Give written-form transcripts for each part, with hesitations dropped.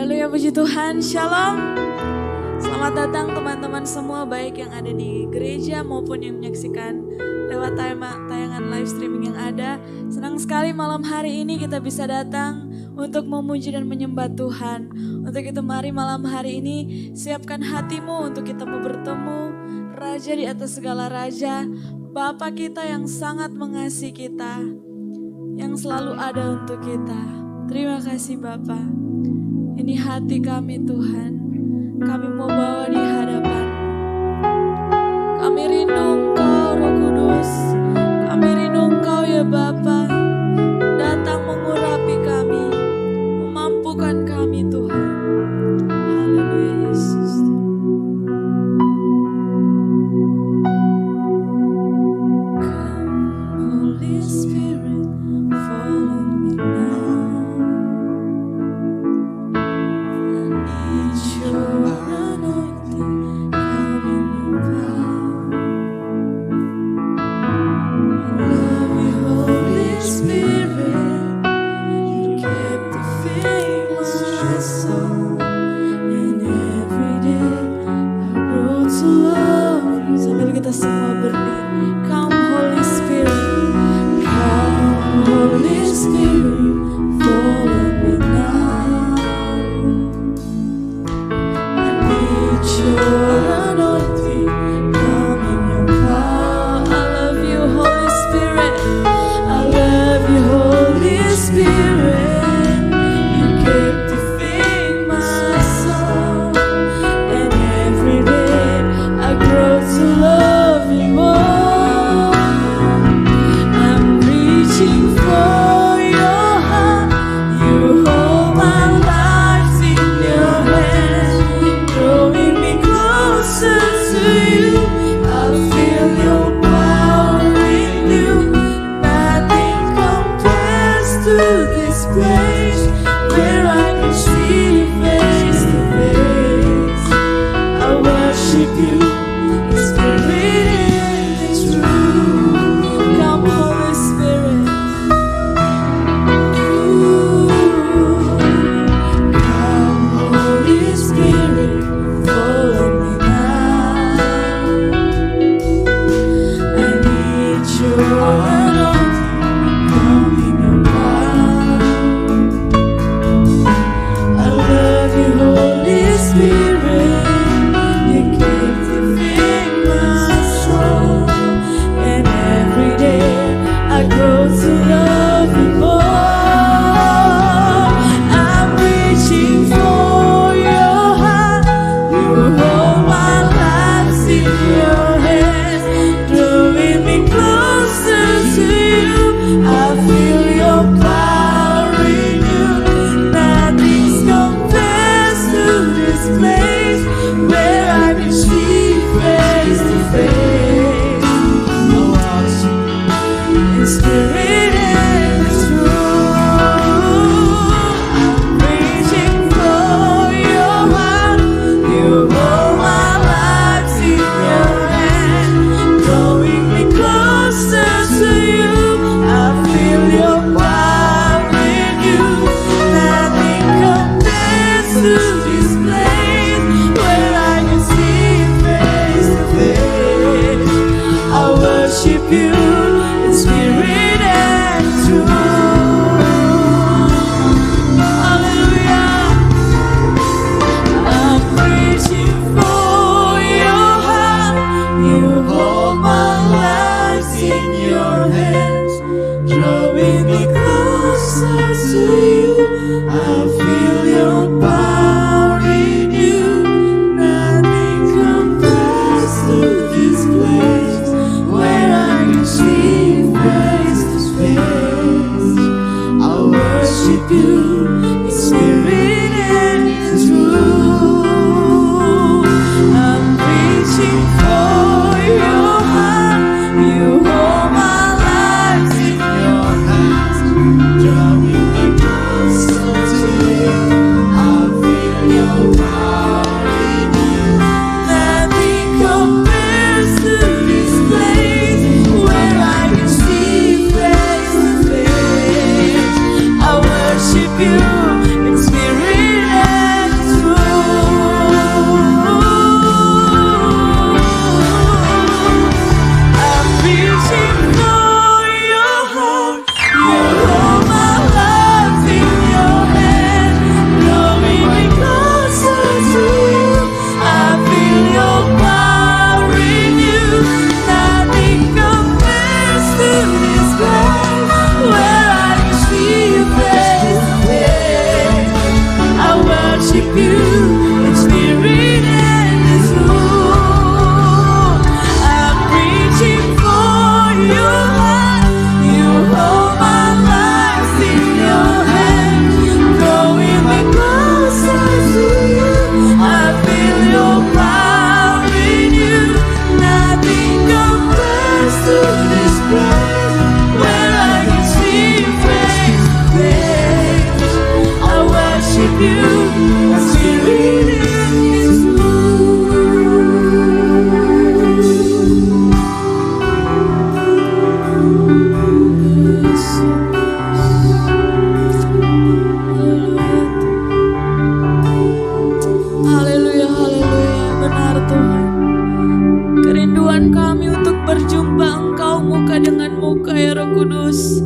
Haleluya, puji Tuhan, shalom. Selamat datang teman-teman semua, baik yang ada di gereja maupun yang menyaksikan lewat tayangan live streaming yang ada. Senang sekali malam hari ini kita bisa datang untuk memuji dan menyembah Tuhan. Untuk itu mari malam hari ini siapkan hatimu untuk kita mau bertemu Raja di atas segala Raja, Bapa kita yang sangat mengasihi kita, yang selalu ada untuk kita. Terima kasih Bapa. Ini hati kami Tuhan, kami mau bawa di hadapan. Kami rindu Engkau Roh Kudus, kami rindu Engkau ya Bapa. Datang mengurapi kami, memampukan kami Tuhan. Haleluya Yesus. Come Holy Spirit, follow me now. You in spirit you as we read in His Haleluya, haleluya, benar Tuhan. Kerinduan kami untuk berjumpa Engkau muka dengan muka ya Roh Kudus.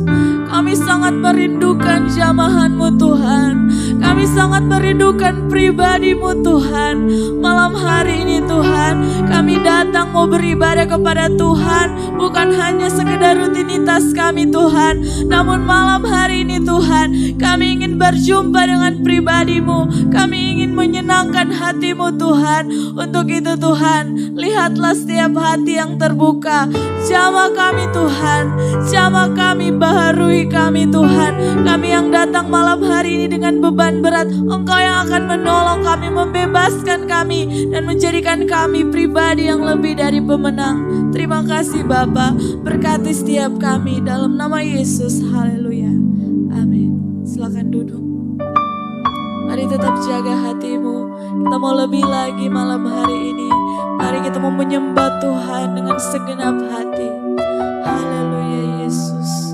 Kami sangat merindukan jamahan-Mu Tuhan. Kami sangat merindukan pribadi-Mu Tuhan. Malam hari ini Tuhan, kami datang mau beribadah kepada Tuhan. Bukan hanya sekedar rutinitas kami Tuhan, namun malam hari ini Tuhan, kami ingin berjumpa dengan pribadi-Mu. Kami ingin menyenangkan hati-Mu Tuhan. Untuk itu Tuhan, lihatlah setiap hati yang terbuka. Jamah kami Tuhan, jamah kami, baharui kami Tuhan. Kami yang datang malam hari ini dengan beban berat, Engkau yang akan menolong kami, membebaskan kami, dan menjadikan kami pribadi yang lebih dari pemenang. Terima kasih Bapa, berkati setiap kami dalam nama Yesus. Haleluya, amin. Silakan duduk. Mari tetap jaga hatimu. Kita mau lebih lagi malam hari ini. Mari kita mau menyembah Tuhan dengan segenap hati. Haleluya Yesus.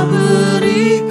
Berikan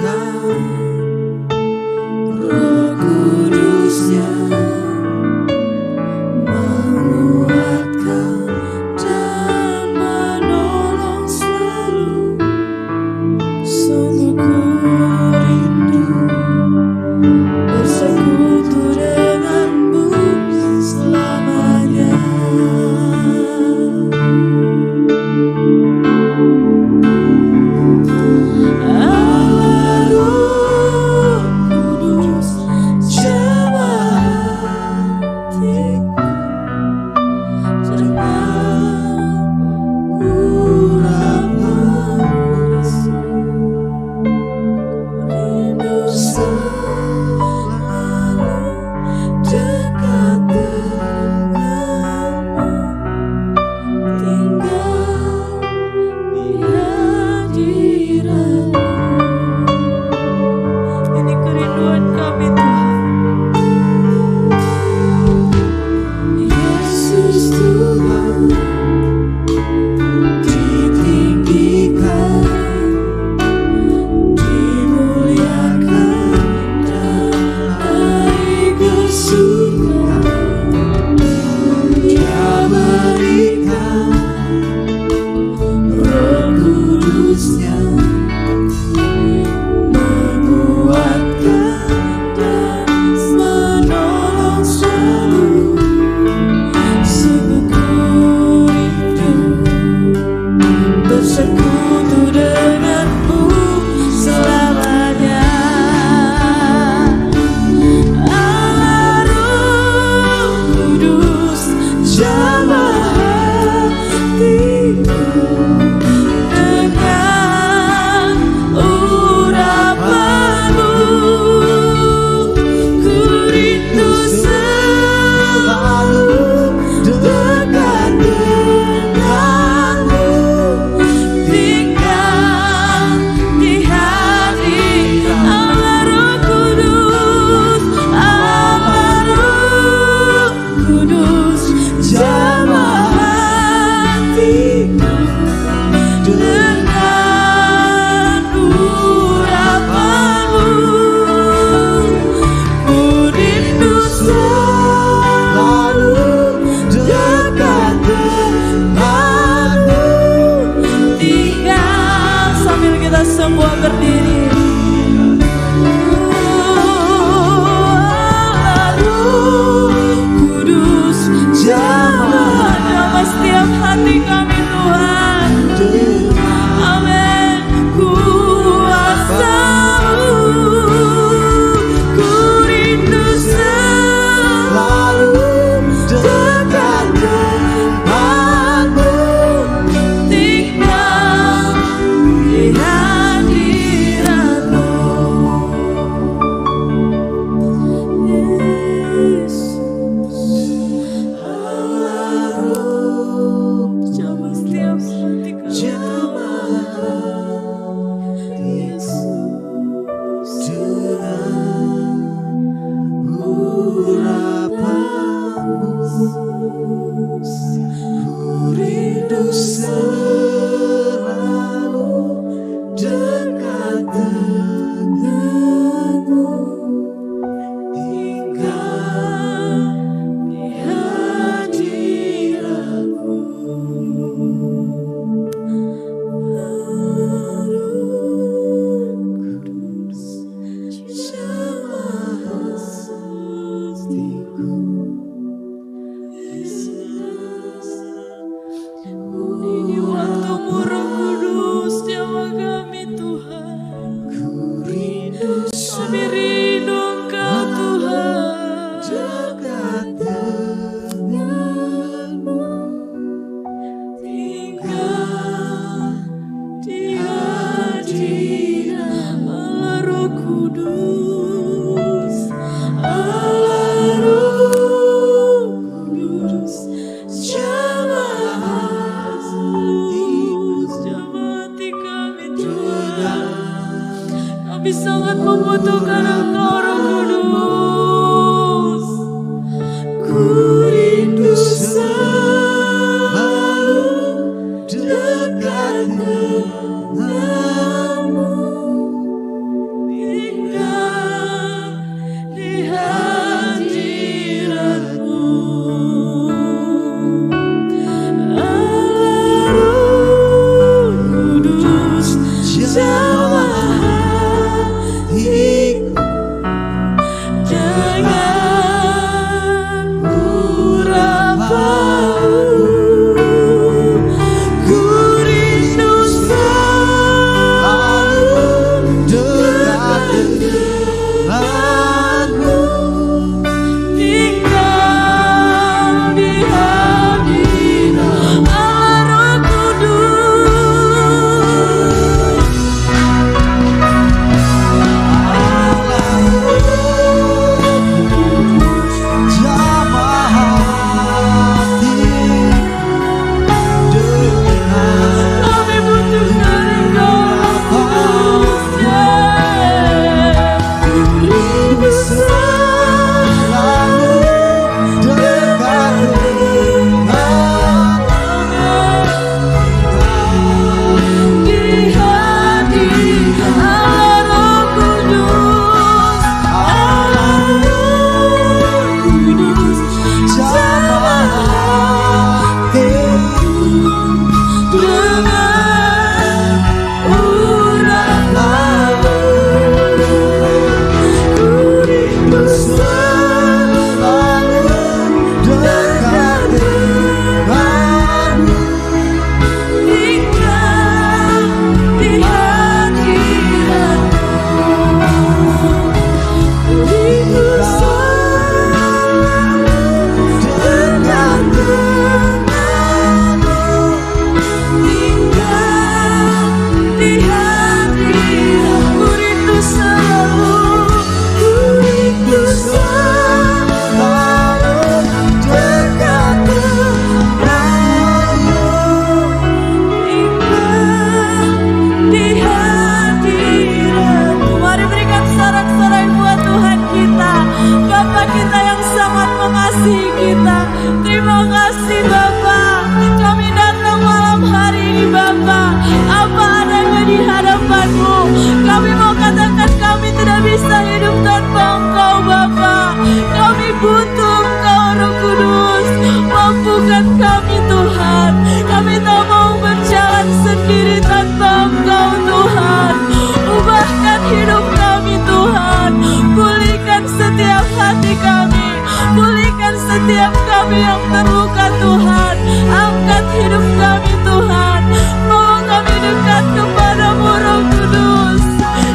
setiap kami yang terluka Tuhan. Angkat hidup kami Tuhan. Mau kami dekat kepada-Mu Roh Kudus.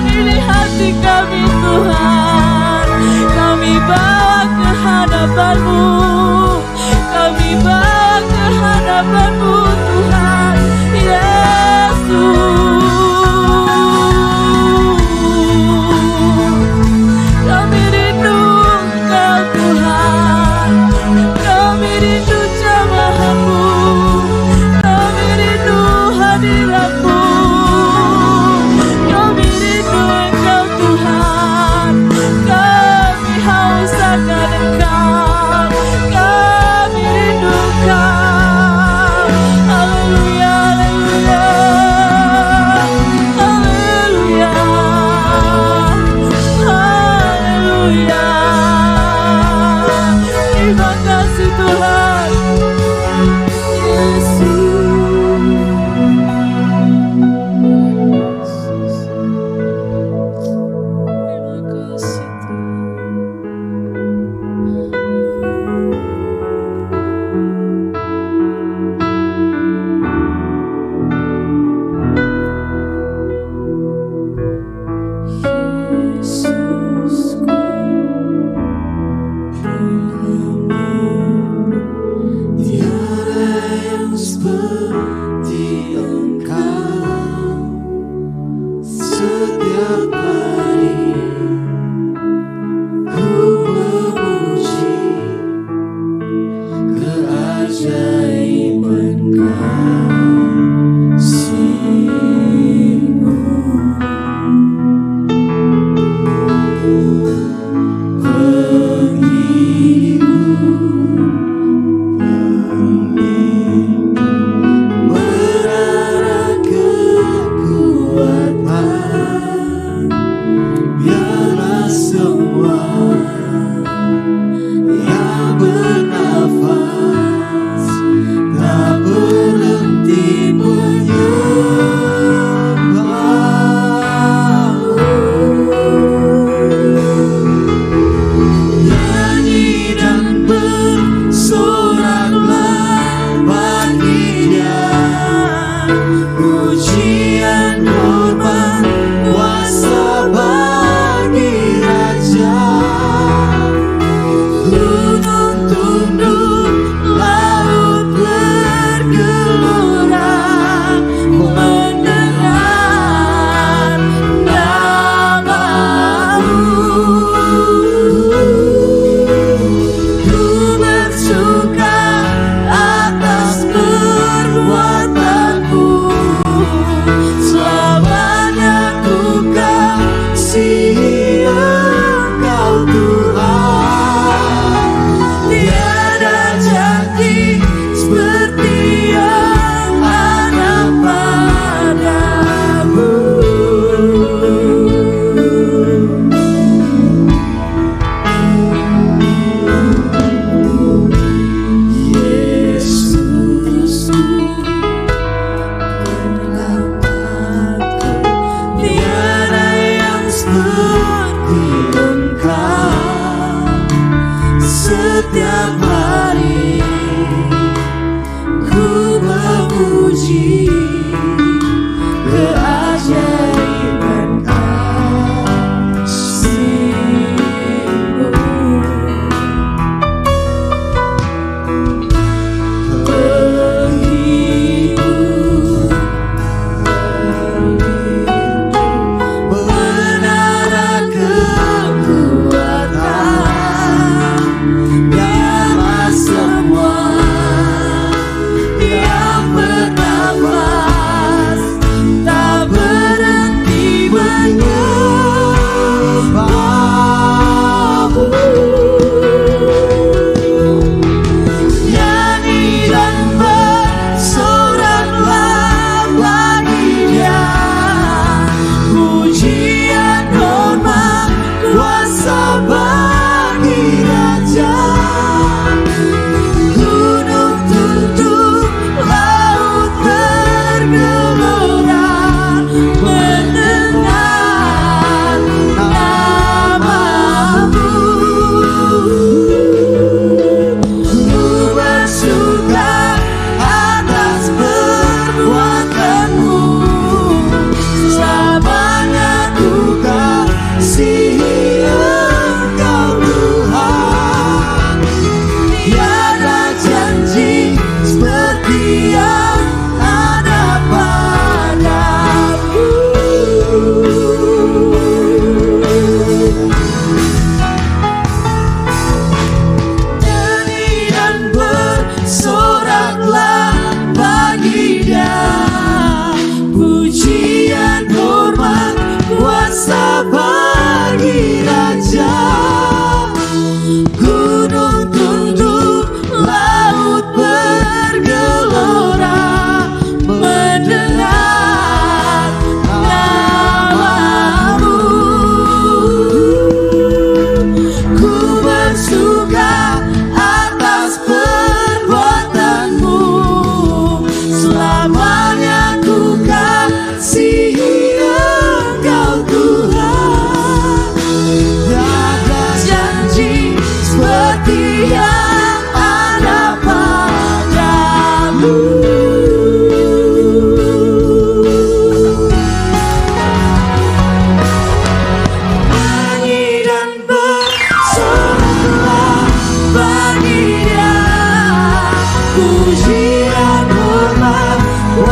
Ini hati kami Tuhan. Kami bawa ke hadapan-Mu. Kami bawa ke hadapan-Mu Tuhan Yesus.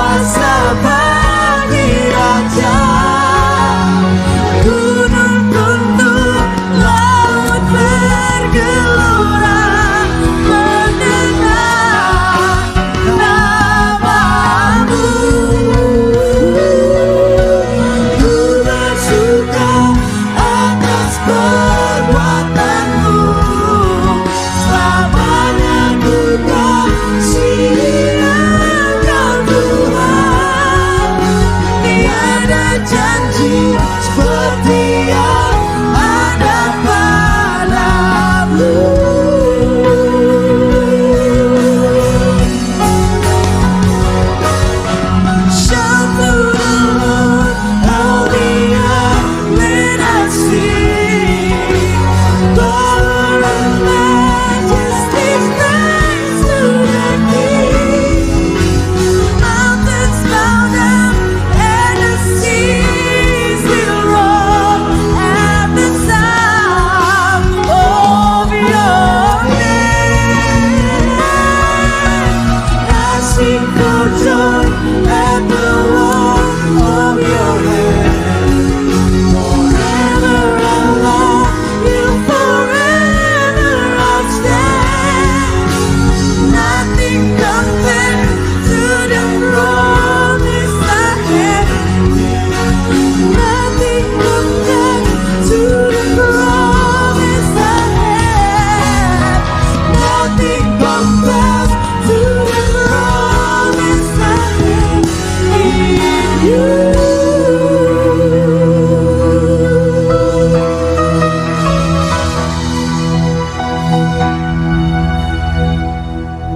kuasa bagi raja. Gunung runtuh, laut bergelora, mendengar namamu. Ku bersuka atas perbuatanmu, selamanya ku kasih Engkau Tuhan. Tiada janji seperti yang ada padamu. Shout to the Lord, all the earth, let us sing. Power and majesty, praise to the King. Mountains bow down and the seas will roar at the sound of your name. I sing for joy at the warmth of your hand. Forever Allah, you forever outstand. Nothing compared to the promise I have. Nothing compared to the promise I have. Nothing compares to the promise I have in you.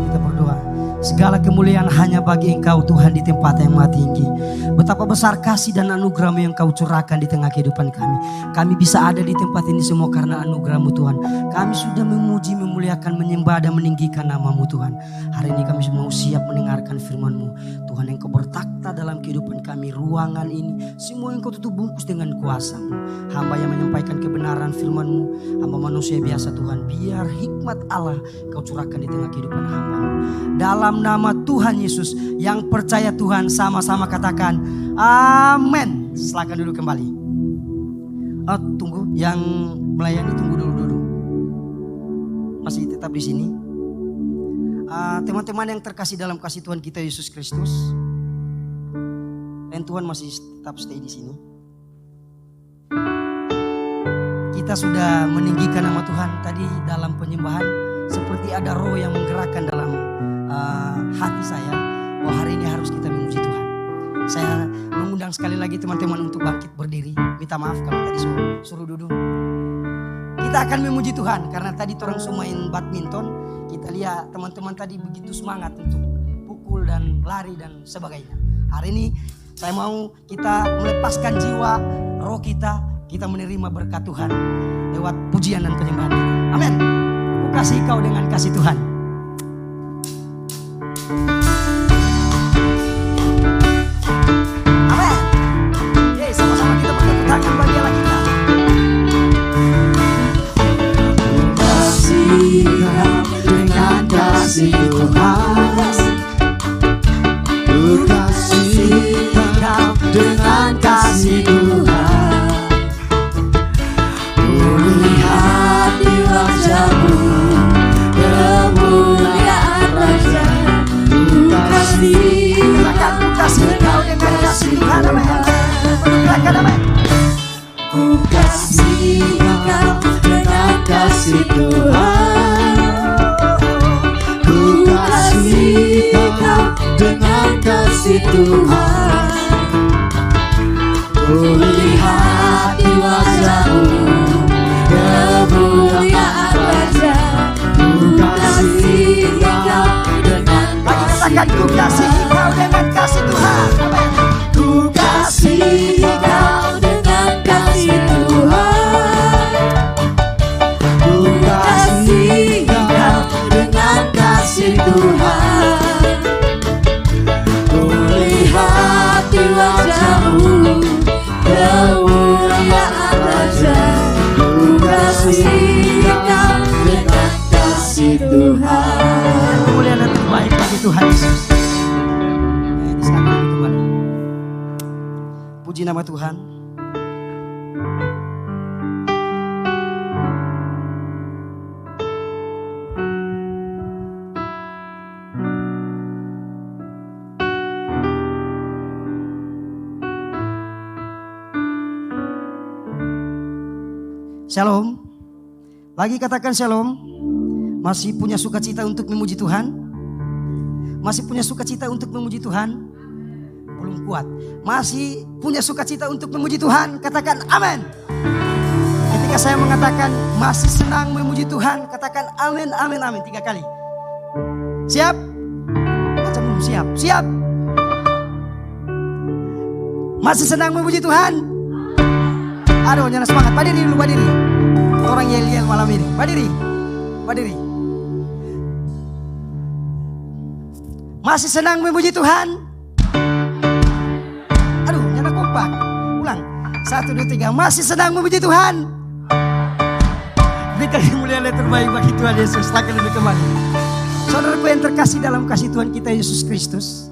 Kita berdoa. Segala kemuliaan hanya bagi Engkau Tuhan di tempat yang maha tinggi. Betapa besar kasih dan anugerah-Mu yang Kau curahkan di tengah kehidupan kami. Kami bisa ada di tempat ini semua karena anugerah-Mu Tuhan. Kami sudah memuji, memuliakan, menyembah dan meninggikan nama-Mu Tuhan. Hari ini kami mau siap mendengarkan firman-Mu. Tuhan, Engkau bertakhta dalam kehidupan kami. Ruangan ini semua Engkau tutup bungkus dengan kuasa-Mu. Hamba yang menyampaikan kebenaran firman-Mu, hamba manusia biasa Tuhan. Biar hikmat Allah Kau curahkan di tengah kehidupan hamba-Mu. Dalam nama Tuhan Yesus, yang percaya Tuhan sama-sama katakan amin. Silakan duduk kembali. Tunggu, yang melayani tunggu dulu. Masih tetap di sini. Teman-teman yang terkasih dalam kasih Tuhan kita Yesus Kristus, dan Tuhan masih tetap stay di sini. Kita sudah meninggikan nama Tuhan tadi dalam penyembahan, seperti ada roh yang menggerakkan dalam hati saya bahwa hari ini harus kita memuji Tuhan. Saya mengundang sekali lagi teman-teman untuk bangkit berdiri. Minta maaf kalau tadi suruh duduk. Kita akan memuji Tuhan karena tadi orang semua main badminton. Kita lihat teman-teman tadi begitu semangat untuk pukul dan lari dan sebagainya. Hari ini saya mau kita melepaskan jiwa, roh kita menerima berkat Tuhan lewat pujian dan penyembahan kita. Amin. Ku kasih kau dengan kasih Tuhan. Amin. Yeay, sama-sama kita bertepuk tangan bagi Allah kita. Kasih kau dengan kasih Tuhan. Ku kasih kau dengan kasih Tuhan. Ku lihat di wajah-Mu kemuliaan Raja. Ku kasih kau dengan kasih Tuhan. Amin. Ku kasih kau dengan kasih Tuhan. Ku kasih kau dengan kasih Tuhan. Ku lihat di wajah-Mu kemuliaan Raja. Ku kasih kau dengan kasih Ku kasih kau dengan kasih Tuhan. Amin. Ku kasih kau dengan kasih Tuhan. Ku kasih kau dengan kasih Tuhan. Ku lihat di wajah-Mu kemuliaan Raja. Ku kasih kau dengan kasih Tuhan. Kemuliaan dan terbaik bagi Tuhan Yesus. Silakan. Puji nama Tuhan. Shalom. Lagi katakan shalom. Masih punya sukacita untuk memuji Tuhan? Masih punya sukacita untuk memuji Tuhan? Belum kuat. Masih punya sukacita untuk memuji Tuhan? Katakan amin. Ketika saya mengatakan masih senang memuji Tuhan, katakan amin, amin, amin 3 kali. Siap? Macam belum siap. Siap? Masih senang memuji Tuhan? Aduh, nyana semangat. Berdiri dulu, berdiri. Orang yel-yel malam ini. Berdiri. Berdiri. Masih senang memuji Tuhan? Aduh, nyana kompak. Ulang. 1, 2, 3. Masih senang memuji Tuhan? Berikan kemuliaan yang terbaik bagi Tuhan Yesus. Silakan lebih kembali. Saudaraku yang terkasih dalam kasih Tuhan kita Yesus Kristus.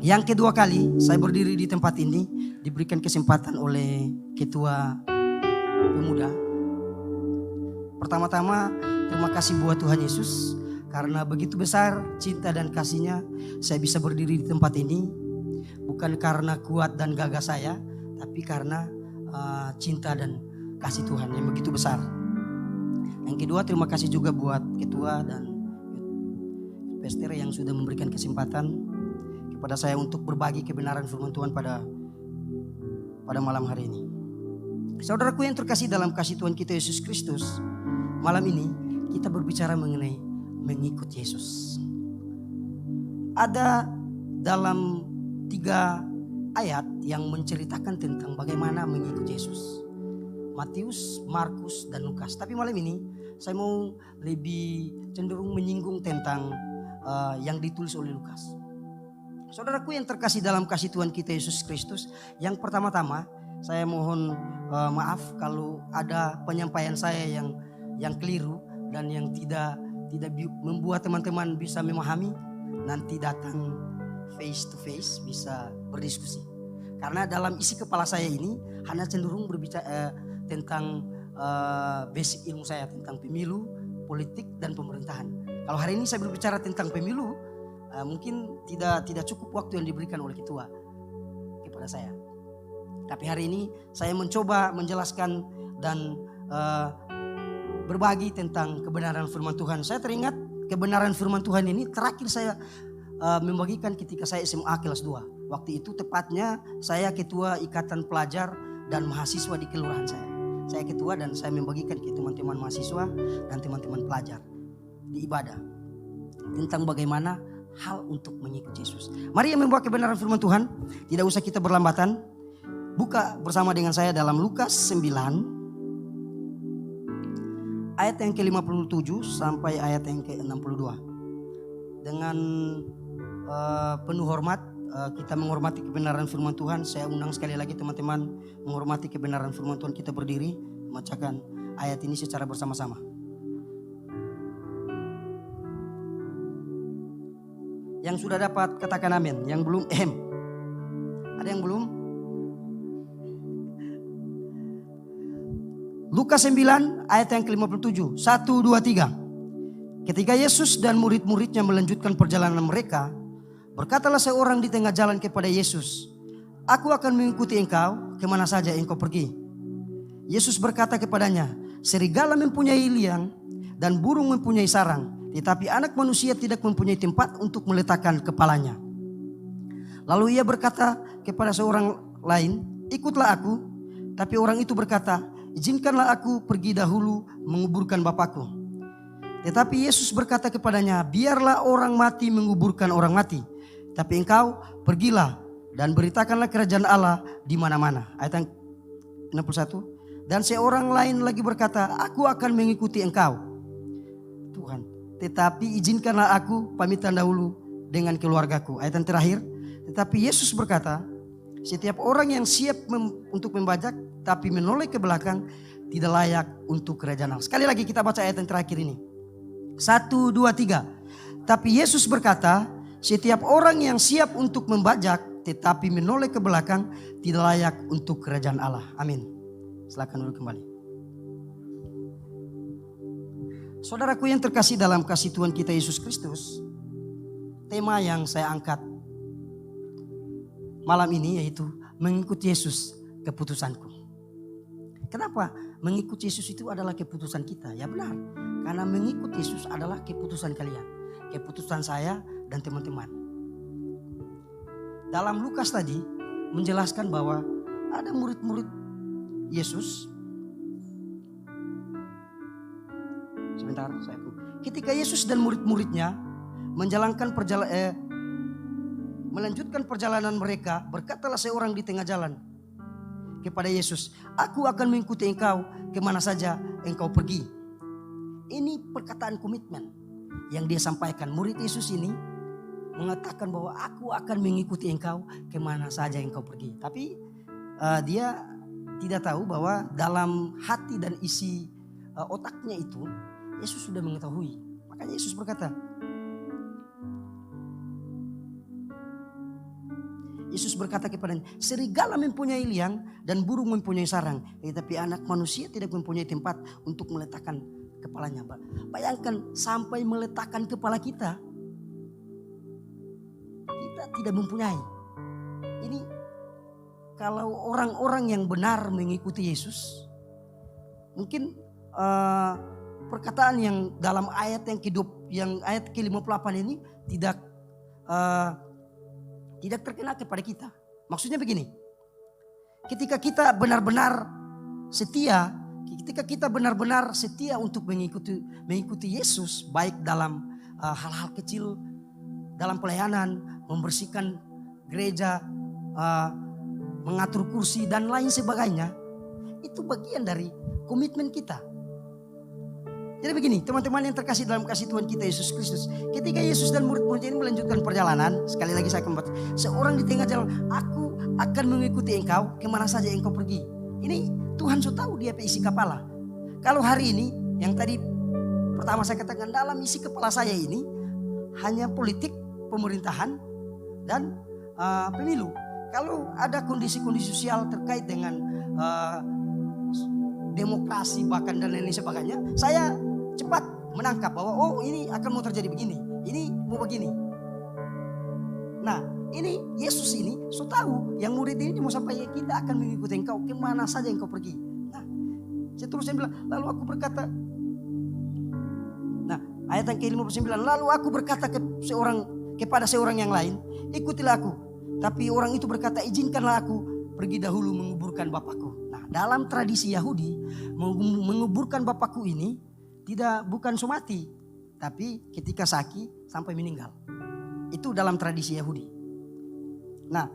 Yang kedua kali saya berdiri di tempat ini, diberikan kesempatan oleh ketua pemuda. Pertama-tama terima kasih buat Tuhan Yesus, karena begitu besar cinta dan kasih-Nya saya bisa berdiri di tempat ini. Bukan karena kuat dan gagah saya, tapi karena cinta dan kasih Tuhan yang begitu besar. Yang kedua, terima kasih juga buat ketua dan pastor yang sudah memberikan kesempatan kepada saya untuk berbagi kebenaran firman Tuhan pada malam hari ini. Saudaraku yang terkasih dalam kasih Tuhan kita Yesus Kristus, malam ini kita berbicara mengenai mengikut Yesus. Ada dalam 3 ayat yang menceritakan tentang bagaimana mengikut Yesus. Matius, Markus, dan Lukas. Tapi malam ini saya mau lebih cenderung menyinggung tentang yang ditulis oleh Lukas. Saudaraku yang terkasih dalam kasih Tuhan kita Yesus Kristus, yang pertama-tama saya mohon maaf kalau ada penyampaian saya yang keliru dan yang tidak membuat teman-teman bisa memahami. Nanti datang face to face bisa berdiskusi. Karena dalam isi kepala saya ini hanya cenderung berbicara tentang basic ilmu saya tentang pemilu, politik, dan pemerintahan. Kalau hari ini saya berbicara tentang pemilu, mungkin tidak cukup waktu yang diberikan oleh ketua kepada saya. Tapi hari ini saya mencoba menjelaskan dan berbagi tentang kebenaran firman Tuhan. Saya teringat kebenaran firman Tuhan ini terakhir saya membagikan ketika saya SMA kelas 2. Waktu itu tepatnya saya ketua ikatan pelajar dan mahasiswa di kelurahan saya. Saya ketua dan saya membagikan ke teman-teman mahasiswa dan teman-teman pelajar di ibadah tentang bagaimana hal untuk mengikuti Yesus. Mari yang membawa kebenaran firman Tuhan, tidak usah kita berlambatan. Buka bersama dengan saya dalam Lukas 9 ayat yang ke-57 sampai ayat yang ke-62. Dengan penuh hormat kita menghormati kebenaran firman Tuhan. Saya undang sekali lagi teman-teman menghormati kebenaran firman Tuhan. Kita berdiri membacakan ayat ini secara bersama-sama. Yang sudah dapat katakan amin. Yang belum Ada yang belum? Lukas 9 ayat yang ke-57. 1, 2, 3. Ketika Yesus dan murid-muridnya melanjutkan perjalanan mereka, berkatalah seorang di tengah jalan kepada Yesus, "Aku akan mengikuti engkau kemana saja engkau pergi." Yesus berkata kepadanya, "Serigala mempunyai liang dan burung mempunyai sarang, tetapi anak manusia tidak mempunyai tempat untuk meletakkan kepalanya." Lalu ia berkata kepada seorang lain, "Ikutlah aku." Tapi orang itu berkata, "Izinkanlah aku pergi dahulu menguburkan Bapakku." Tetapi Yesus berkata kepadanya, "Biarlah orang mati menguburkan orang mati, tapi engkau pergilah dan beritakanlah kerajaan Allah di mana-mana." Ayat yang 61. Dan seorang lain lagi berkata, "Aku akan mengikuti engkau, Tuhan, tetapi izinkanlah aku pamitan dahulu dengan keluargaku." Ayat yang terakhir. Tetapi Yesus berkata, "Setiap orang yang siap untuk membajak tapi menoleh ke belakang tidak layak untuk kerajaan Allah." Sekali lagi kita baca ayat yang terakhir ini. 1, 2, 3. Tapi Yesus berkata, "Setiap orang yang siap untuk membajak tetapi menoleh ke belakang tidak layak untuk kerajaan Allah. Amin. Silakan duduk kembali. Saudaraku yang terkasih dalam kasih Tuhan kita Yesus Kristus, tema yang saya angkat malam ini yaitu mengikuti Yesus, keputusanku. Kenapa? Mengikuti Yesus itu adalah keputusan kita. Ya benar, karena mengikuti Yesus adalah keputusan kalian, keputusan saya dan teman-teman. Dalam Lukas tadi menjelaskan bahwa ada murid-murid Yesus. Sebentar, ketika Yesus dan murid-muridnya melanjutkan perjalanan mereka, berkatalah seorang di tengah jalan kepada Yesus, "Aku akan mengikuti engkau kemana saja engkau pergi." Ini perkataan komitmen yang dia sampaikan. Murid Yesus ini mengatakan bahwa aku akan mengikuti engkau kemana saja engkau pergi. Tapi dia tidak tahu bahwa dalam hati dan isi otaknya itu Yesus sudah mengetahui. Makanya Yesus berkata, kepadanya, serigala mempunyai liang dan burung mempunyai sarang, tetapi anak manusia tidak mempunyai tempat untuk meletakkan kepalanya. Bayangkan sampai meletakkan kepala kita tidak mempunyai. Ini kalau orang-orang yang benar mengikuti Yesus, mungkin perkataan yang dalam ayat yang ayat ke-58 ini tidak terkena kepada kita. Maksudnya begini, ketika kita benar-benar setia untuk mengikuti Yesus, baik dalam hal-hal kecil, dalam pelayanan, membersihkan gereja, mengatur kursi dan lain sebagainya, itu bagian dari komitmen kita. Jadi begini, teman-teman yang terkasih dalam kasih Tuhan kita Yesus Kristus, ketika Yesus dan murid-murid ini melanjutkan perjalanan, sekali lagi saya kembali, seorang di tengah jalan, "Aku akan mengikuti engkau kemana saja engkau pergi." Ini Tuhan sudah tahu dia isi kepala. Kalau hari ini yang tadi pertama saya katakan, dalam isi kepala saya ini hanya politik, pemerintahan dan pemilu. Kalau ada kondisi-kondisi sosial terkait dengan demokrasi bahkan dan lain sebagainya, saya cepat menangkap bahwa ini akan mau terjadi begini, ini mau begini. Nah, ini Yesus ini sudah tahu yang murid ini mau sampai, kita akan mengikuti engkau kemana saja engkau pergi. Nah, seterusnya bilang, lalu aku berkata, nah ayat yang ke-59, lalu aku berkata kepada seorang yang lain, ikutilah aku. Tapi orang itu berkata, izinkanlah aku pergi dahulu menguburkan bapakku. Nah, dalam tradisi Yahudi, menguburkan bapakku ini bukan somati, tapi ketika sakit sampai meninggal. Itu dalam tradisi Yahudi. Nah,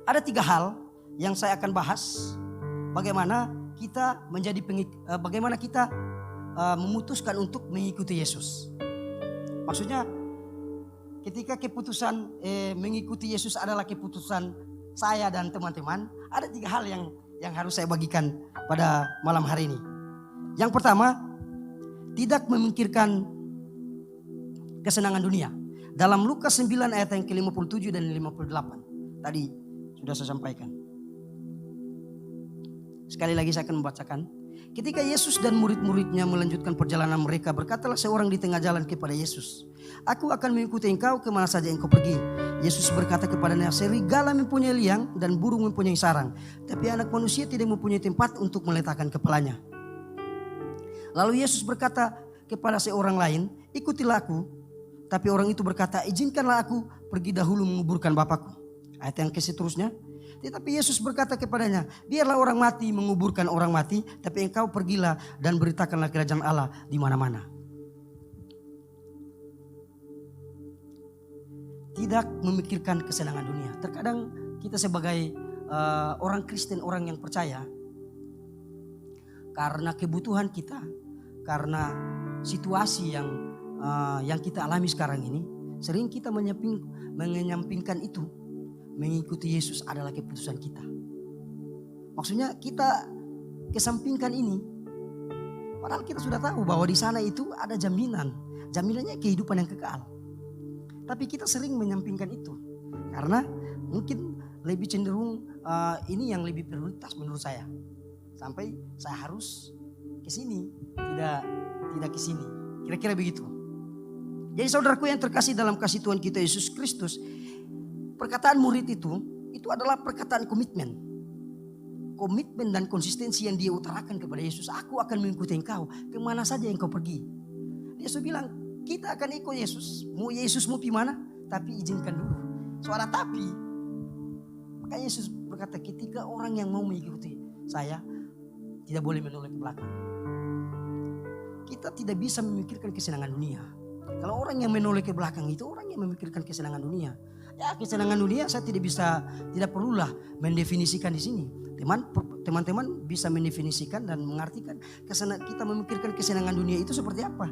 ada 3 hal yang saya akan bahas. Bagaimana kita memutuskan untuk mengikuti Yesus. Maksudnya, ketika keputusan mengikuti Yesus adalah keputusan saya dan teman-teman, ada 3 hal yang harus saya bagikan pada malam hari ini. Yang pertama, tidak memikirkan kesenangan dunia. Dalam Lukas 9 ayat yang ke-57 dan 58. Tadi sudah saya sampaikan. Sekali lagi saya akan membacakan. Ketika Yesus dan murid-muridnya melanjutkan perjalanan mereka, berkatalah seorang di tengah jalan kepada Yesus, "Aku akan mengikuti engkau kemana saja engkau pergi." Yesus berkata kepadanya, serigala mempunyai liang dan burung mempunyai sarang, tapi anak manusia tidak mempunyai tempat untuk meletakkan kepalanya. Lalu Yesus berkata kepada seorang lain, ikutilah aku. Tapi orang itu berkata, izinkanlah aku pergi dahulu menguburkan bapakku. Ayat yang seterusnya, tetapi Yesus berkata kepadanya, biarlah orang mati menguburkan orang mati, tapi engkau pergilah dan beritakanlah kerajaan Allah di mana-mana. Tidak memikirkan kesenangan dunia. Terkadang kita sebagai orang Kristen, orang yang percaya, karena kebutuhan kita, karena situasi yang kita alami sekarang ini, sering kita menyampingkan itu. Mengikuti Yesus adalah keputusan kita. Maksudnya kita kesampingkan ini. Padahal kita sudah tahu bahwa di sana itu ada jaminan. Jaminannya kehidupan yang kekal. Tapi kita sering menyampingkan itu. Karena mungkin lebih cenderung ini yang lebih prioritas menurut saya. Sampai saya harus ke sini, tidak ke sini. Kira-kira begitu. Jadi saudaraku yang terkasih dalam kasih Tuhan kita Yesus Kristus, perkataan murid itu adalah perkataan komitmen. Komitmen dan konsistensi yang dia utarakan kepada Yesus. Aku akan mengikuti engkau kemana saja engkau pergi. Yesus bilang kita akan ikut Yesus. Yesus mau pergi mana? Tapi izinkan dulu. Suara tapi. Maka Yesus berkata ketika orang yang mau mengikuti saya tidak boleh menoleh ke belakang. Kita tidak bisa memikirkan kesenangan dunia. Kalau orang yang menoleh ke belakang itu orang yang memikirkan kesenangan dunia. Ya kesenangan dunia saya tidak perlulah mendefinisikan di sini. Teman-teman bisa mendefinisikan dan mengartikan kita memikirkan kesenangan dunia itu seperti apa.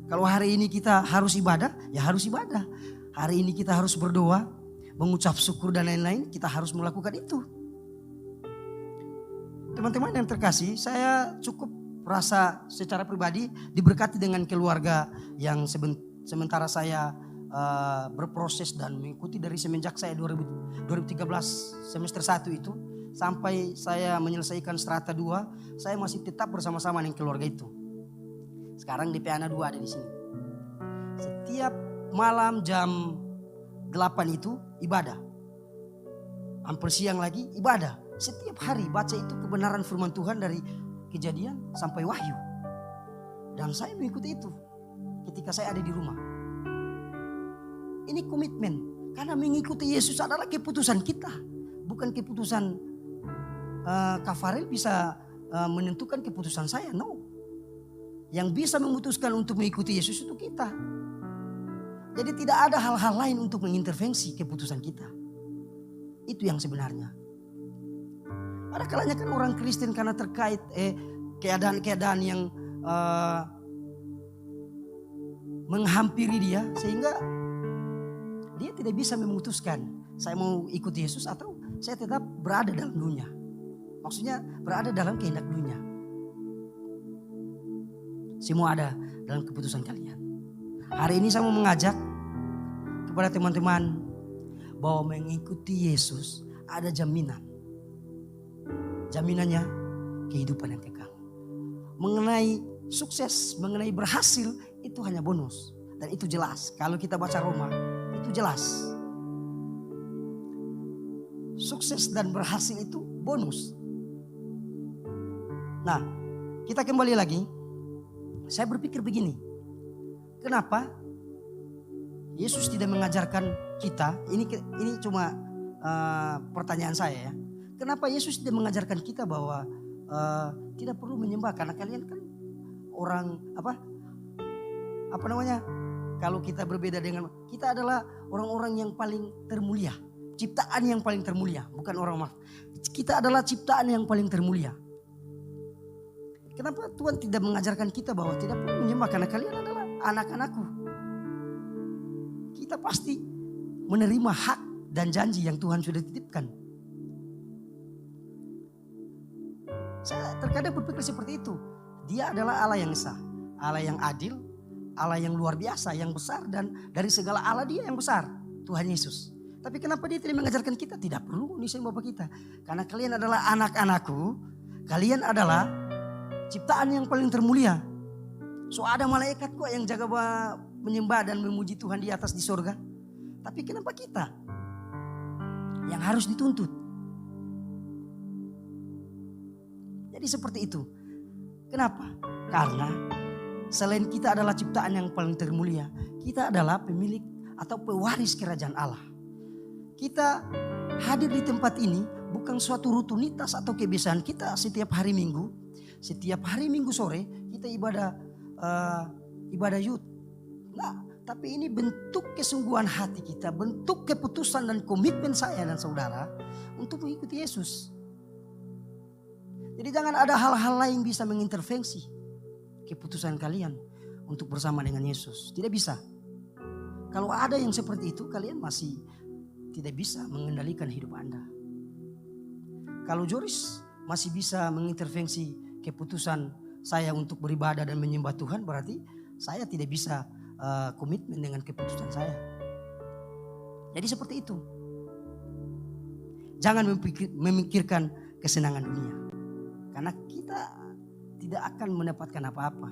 Kalau hari ini kita harus ibadah, ya harus ibadah. Hari ini kita harus berdoa, mengucap syukur dan lain-lain, kita harus melakukan itu. Teman-teman yang terkasih, saya cukup rasa secara pribadi diberkati dengan keluarga yang sementara saya berproses dan mengikuti dari semenjak saya 2013 semester 1 itu sampai saya menyelesaikan strata 2, saya masih tetap bersama-sama dengan keluarga itu. Sekarang DP Anak 2 ada di sini. Setiap malam jam 8 itu ibadah. Hampir siang lagi ibadah. Setiap hari baca itu kebenaran firman Tuhan dari Kejadian sampai Wahyu. Dan saya mengikuti itu ketika saya ada di rumah. Ini komitmen. Karena mengikuti Yesus adalah keputusan kita. Bukan keputusan Kak Farel bisa menentukan keputusan saya. No. Yang bisa memutuskan untuk mengikuti Yesus itu kita. Jadi tidak ada hal-hal lain untuk mengintervensi keputusan kita. Itu yang sebenarnya. Ada kalanya kan orang Kristen karena terkait keadaan-keadaan yang menghampiri dia. Sehingga dia tidak bisa memutuskan saya mau ikut Yesus atau saya tetap berada dalam dunia. Maksudnya berada dalam kehendak dunia. Semua ada dalam keputusan kalian. Hari ini saya mau mengajak kepada teman-teman bahwa mengikuti Yesus ada jaminan. Jaminannya kehidupan yang kekal. Mengenai sukses, mengenai berhasil itu hanya bonus. Dan itu jelas. Kalau kita baca Roma itu jelas. Sukses dan berhasil itu bonus. Nah, kita kembali lagi. Saya berpikir begini, kenapa Yesus tidak mengajarkan kita, ini cuma pertanyaan saya ya. Kenapa Yesus tidak mengajarkan kita bahwa tidak perlu menyembah karena kalian kan orang apa namanya? Kalau kita berbeda dengan kita adalah orang-orang yang paling termulia, ciptaan yang paling termulia, bukan orang kita adalah ciptaan yang paling termulia. Kenapa Tuhan tidak mengajarkan kita bahwa tidak perlu menyembah karena kalian adalah anak-anakku. Kita pasti menerima hak dan janji yang Tuhan sudah titipkan. Saya terkadang berpikir seperti itu. Dia adalah Allah yang esa, Allah yang adil, Allah yang luar biasa, yang besar, dan dari segala Allah dia yang besar, Tuhan Yesus. Tapi kenapa dia tidak mengajarkan kita? Tidak perlu disembah Bapak kita. Karena kalian adalah anak-anakku, kalian adalah ciptaan yang paling termulia. So ada malaikat kok yang jaga menyembah dan memuji Tuhan di atas di sorga. Tapi kenapa kita yang harus dituntut? Jadi seperti itu. Kenapa? Karena selain kita adalah ciptaan yang paling termulia, kita adalah pemilik atau pewaris kerajaan Allah. Kita hadir di tempat ini bukan suatu rutinitas atau kebiasaan kita setiap hari Minggu. Setiap hari Minggu sore kita ibadah youth. Nah, tapi ini bentuk kesungguhan hati kita, bentuk keputusan dan komitmen saya dan saudara untuk mengikuti Yesus. Jadi jangan ada hal-hal lain bisa mengintervensi keputusan kalian untuk bersama dengan Yesus. Tidak bisa. Kalau ada yang seperti itu, kalian masih tidak bisa mengendalikan hidup Anda. Kalau Joris masih bisa mengintervensi keputusan saya untuk beribadah dan menyembah Tuhan, berarti saya tidak bisa komitmen dengan keputusan saya. Jadi seperti itu. Jangan memikirkan kesenangan dunia. Karena kita tidak akan mendapatkan apa-apa.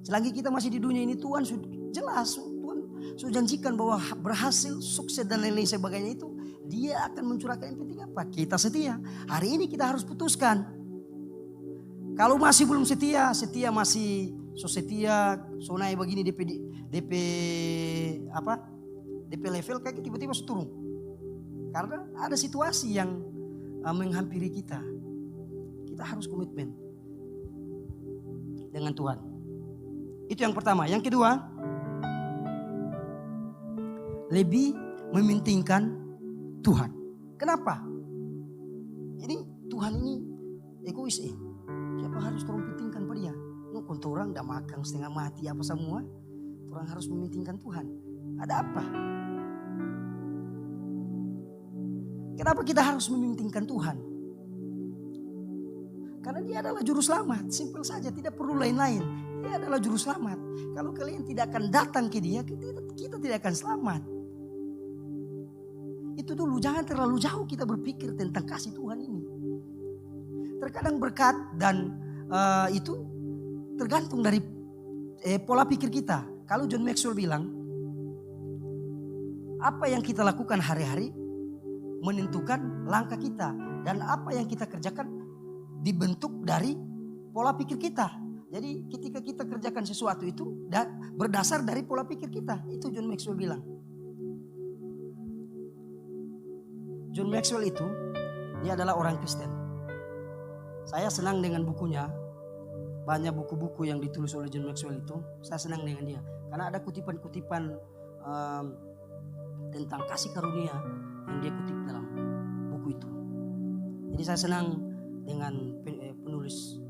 Selagi kita masih di dunia ini, Tuhan sudah jelas, Tuhan sudah janjikan bahwa berhasil, sukses dan lain-lain sebagainya itu Dia akan mencurahkan. Yang penting apa? Kita setia. Hari ini kita harus putuskan. Kalau masih belum setia masih setia, so naik begini DP level kayak tiba-tiba turun. Karena ada situasi yang menghampiri kita. Kita harus komitmen dengan Tuhan. Itu yang pertama. Yang kedua, lebih mementingkan Tuhan. Kenapa? Ini Tuhan ini egois Siapa harus tolong pentingkan pada dia? Untuk orang dah makan setengah mati apa semua. Orang harus mementingkan Tuhan. Ada apa? Kenapa kita harus mementingkan Tuhan? Karena Dia adalah juru selamat. Simpel saja, tidak perlu lain-lain. Dia adalah juru selamat. Kalau kalian tidak akan datang ke Dia, kita tidak akan selamat. Itu dulu, jangan terlalu jauh kita berpikir tentang kasih Tuhan ini. Terkadang berkat dan itu tergantung dari pola pikir kita. Kalau John Maxwell bilang, apa yang kita lakukan hari-hari menentukan langkah kita. Dan apa yang kita kerjakan dibentuk dari pola pikir kita. Jadi ketika kita kerjakan sesuatu itu berdasar dari pola pikir kita. Itu John Maxwell bilang. John Maxwell itu, dia adalah orang Kristen. Saya senang dengan bukunya. Banyak buku-buku yang ditulis oleh John Maxwell itu, saya senang dengan dia. Karena ada kutipan-kutipan tentang kasih karunia yang dia kutip dalam buku itu. Jadi saya senang dengan penulis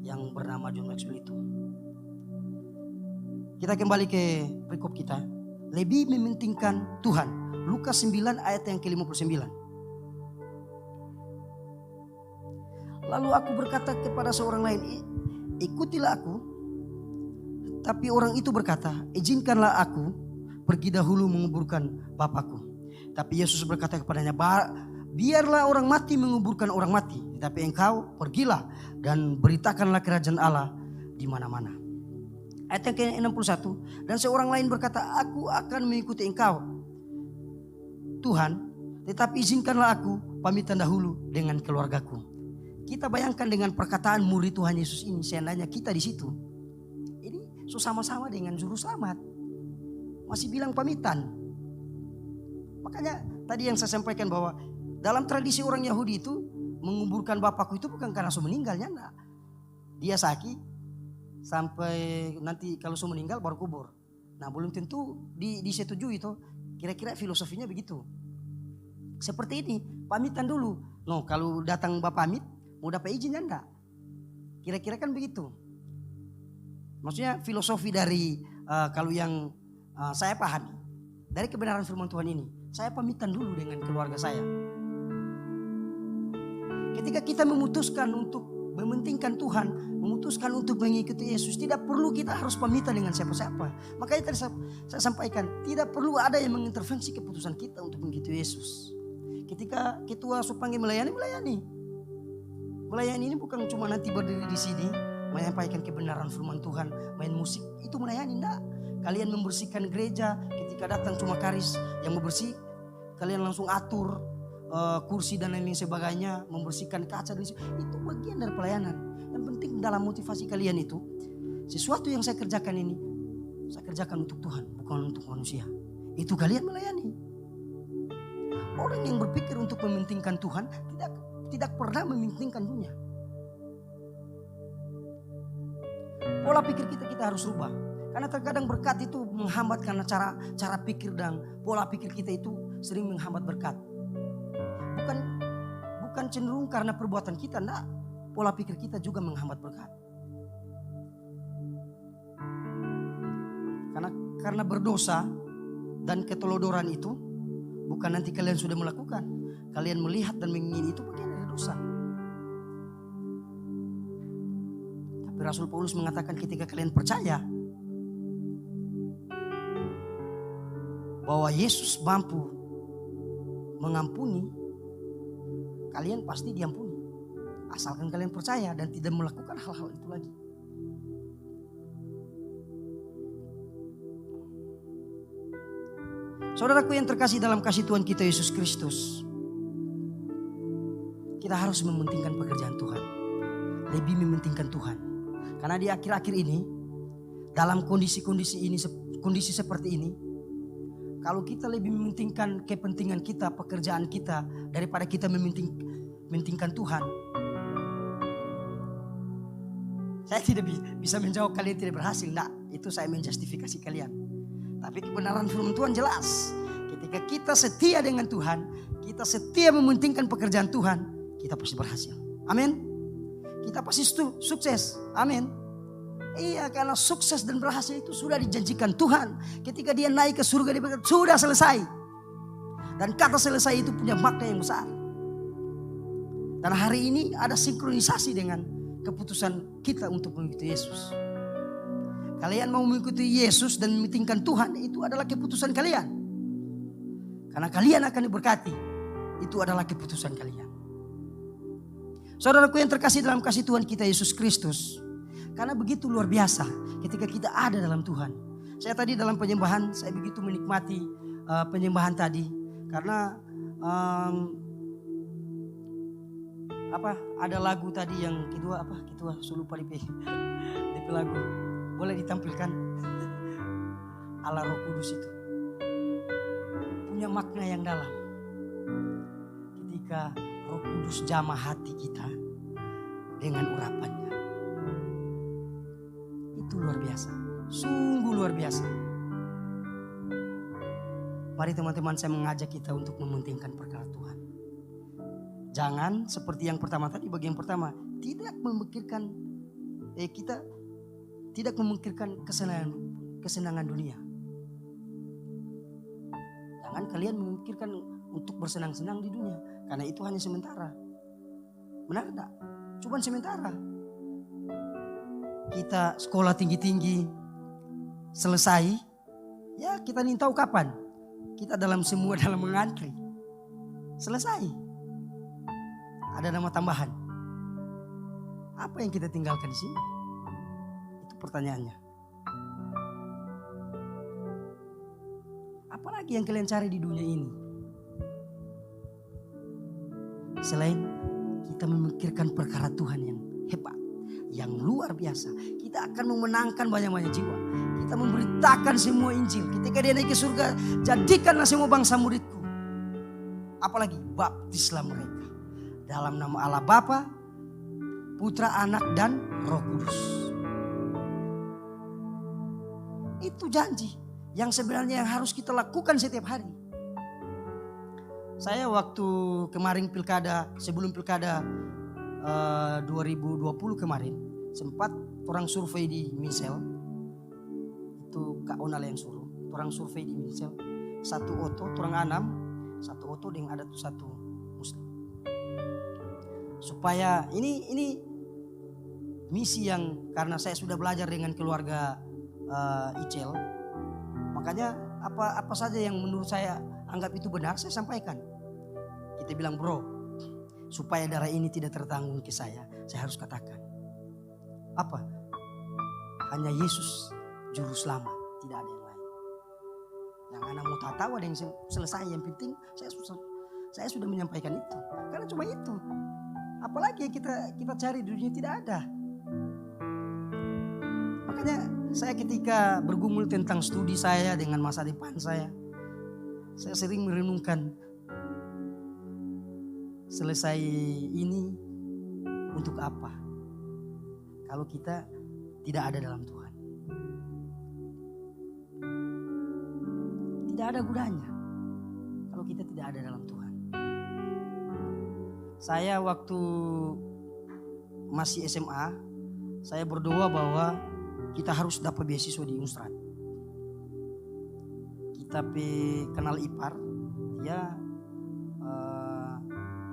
yang bernama John Maxwell itu. Kita kembali ke perikop kita. Lebih mementingkan Tuhan. Lukas 9 ayat yang ke-59. Lalu aku berkata kepada seorang lain, ikutilah aku. Tapi orang itu berkata, izinkanlah aku pergi dahulu menguburkan Bapakku. Tapi Yesus berkata kepadanya, biarlah orang mati menguburkan orang mati. Tetapi engkau pergilah dan beritakanlah kerajaan Allah di mana-mana. Ayat yang ke-61. Dan seorang lain berkata, aku akan mengikuti engkau Tuhan, tetapi izinkanlah aku pamitan dahulu dengan keluargaku. Kita bayangkan dengan perkataan murid Tuhan Yesus ini, seandainya kita di situ, ini sama-sama dengan juru selamat, masih bilang pamitan. Makanya tadi yang saya sampaikan bahwa dalam tradisi orang Yahudi itu menguburkan Bapakku itu bukan karena sudah meninggalnya, enggak. Dia sakit sampai nanti kalau sudah meninggal baru kubur. Nah belum tentu disetujui itu. Kira-kira filosofinya begitu. Seperti ini, pamitan dulu. No, kalau datang Bapak pamit, mau dapat izin enggak? Kira-kira kan begitu. Maksudnya filosofi dari kalau yang saya pahami dari kebenaran firman Tuhan ini, saya pamitan dulu dengan keluarga saya. Ketika kita memutuskan untuk mementingkan Tuhan, memutuskan untuk mengikuti Yesus, tidak perlu kita harus pamitan dengan siapa-siapa. Makanya tadi saya sampaikan, tidak perlu ada yang mengintervensi keputusan kita untuk mengikuti Yesus. Ketika ketua panggil melayani. Melayani ini bukan cuma nanti berdiri di sini menyampaikan kebenaran firman Tuhan, main musik, itu melayani, enggak. Kalian membersihkan gereja, ketika datang cuma karis yang membersih, kalian langsung atur kursi dan lain-lain sebagainya, membersihkan kaca dan itu bagian dari pelayanan. Yang penting dalam motivasi kalian itu, sesuatu yang saya kerjakan ini, saya kerjakan untuk Tuhan, bukan untuk manusia. Itu kalian melayani. Orang yang berpikir untuk mementingkan Tuhan tidak pernah mementingkan dunia. Pola pikir kita harus rubah. Karena terkadang berkat itu menghambat karena cara pikir dan pola pikir kita itu sering menghambat berkat. Bukan cenderung karena perbuatan kita, enggak. Pola pikir kita juga menghambat berkat. Karena berdosa dan ketelodoran itu bukan nanti kalian sudah melakukan. Kalian melihat dan mengingini itu bagian dari dosa. Tapi Rasul Paulus mengatakan ketika kalian percaya, bahwa Yesus mampu mengampuni, kalian pasti diampuni. Asalkan kalian percaya dan tidak melakukan hal-hal itu lagi. Saudaraku yang terkasih dalam kasih Tuhan kita Yesus Kristus, kita harus mementingkan pekerjaan Tuhan, lebih mementingkan Tuhan. Karena di akhir-akhir ini, dalam kondisi seperti ini, kalau kita lebih mementingkan kepentingan kita, pekerjaan kita, daripada kita mementingkan Tuhan, saya tidak bisa menjawab kalian tidak berhasil. Nah, itu saya menjustifikasi kalian. Tapi kebenaran firman Tuhan jelas. Ketika kita setia dengan Tuhan, kita setia mementingkan pekerjaan Tuhan, kita pasti berhasil. Amin. Kita pasti sukses. Amin. Iya, karena sukses dan berhasil itu sudah dijanjikan Tuhan. Ketika dia naik ke surga, dia berkata, sudah selesai. Dan kata selesai itu punya makna yang besar. Dan hari ini ada sinkronisasi dengan keputusan kita untuk mengikuti Yesus. Kalian mau mengikuti Yesus dan mementingkan Tuhan, itu adalah keputusan kalian. Karena kalian akan diberkati, itu adalah keputusan kalian. Saudaraku yang terkasih dalam kasih Tuhan kita Yesus Kristus, karena begitu luar biasa ketika kita ada dalam Tuhan. Saya tadi dalam penyembahan, saya begitu menikmati penyembahan tadi. Karena ada lagu tadi yang kedua saya lupa DP lagu. Boleh ditampilkan? Allah Roh Kudus itu punya makna yang dalam. Ketika Roh Kudus jamah hati kita dengan urapannya, itu luar biasa, sungguh luar biasa. Mari teman-teman, saya mengajak kita untuk mementingkan perkara Tuhan. Jangan seperti yang pertama tadi, bagian pertama, tidak memikirkan kita tidak memikirkan kesenangan dunia. Jangan kalian memikirkan untuk bersenang-senang di dunia, karena itu hanya sementara. Benar enggak? Cuma sementara. Kita sekolah tinggi-tinggi selesai, ya kita ingin tahu kapan. Kita dalam mengantri. Selesai. Ada nama tambahan. Apa yang kita tinggalkan di sini? Itu pertanyaannya. Apalagi yang kalian cari di dunia ini? Selain kita memikirkan perkara Tuhan yang hebat, yang luar biasa. Kita akan memenangkan banyak-banyak jiwa. Kita memberitakan semua Injil. Ketika dia naik ke surga, jadikanlah semua bangsa muridku. Apalagi baptislah mereka dalam nama Allah Bapa, Putra, Anak, dan Roh Kudus. Itu janji yang sebenarnya yang harus kita lakukan setiap hari. Saya waktu kemarin sebelum pilkada 2020 kemarin, sempat orang survei di Minsel. Itu Kak Onal yang suruh. Orang survei di Minsel. Satu oto, orang 6. Satu oto dengan ada satu muslim. Supaya ini misi yang karena saya sudah belajar dengan keluarga Icel. Makanya apa saja yang menurut saya anggap itu benar, saya sampaikan. Kita bilang, bro, supaya darah ini tidak tertanggung ke saya harus katakan. Apa? Hanya Yesus juru selamat, tidak ada yang lain. Yang anak mau tahu ada yang selesai, yang penting saya sudah menyampaikan itu. Karena cuma itu. Apalagi yang kita cari di dunia tidak ada. Makanya saya ketika bergumul tentang studi saya dengan masa depan saya sering merenungkan, selesai ini untuk apa? Kalau kita tidak ada dalam Tuhan. Tidak ada gunanya kalau kita tidak ada dalam Tuhan. Saya waktu masih SMA, saya berdoa bahwa kita harus dapat beasiswa di Unstrat. Kita kenal ipar, dia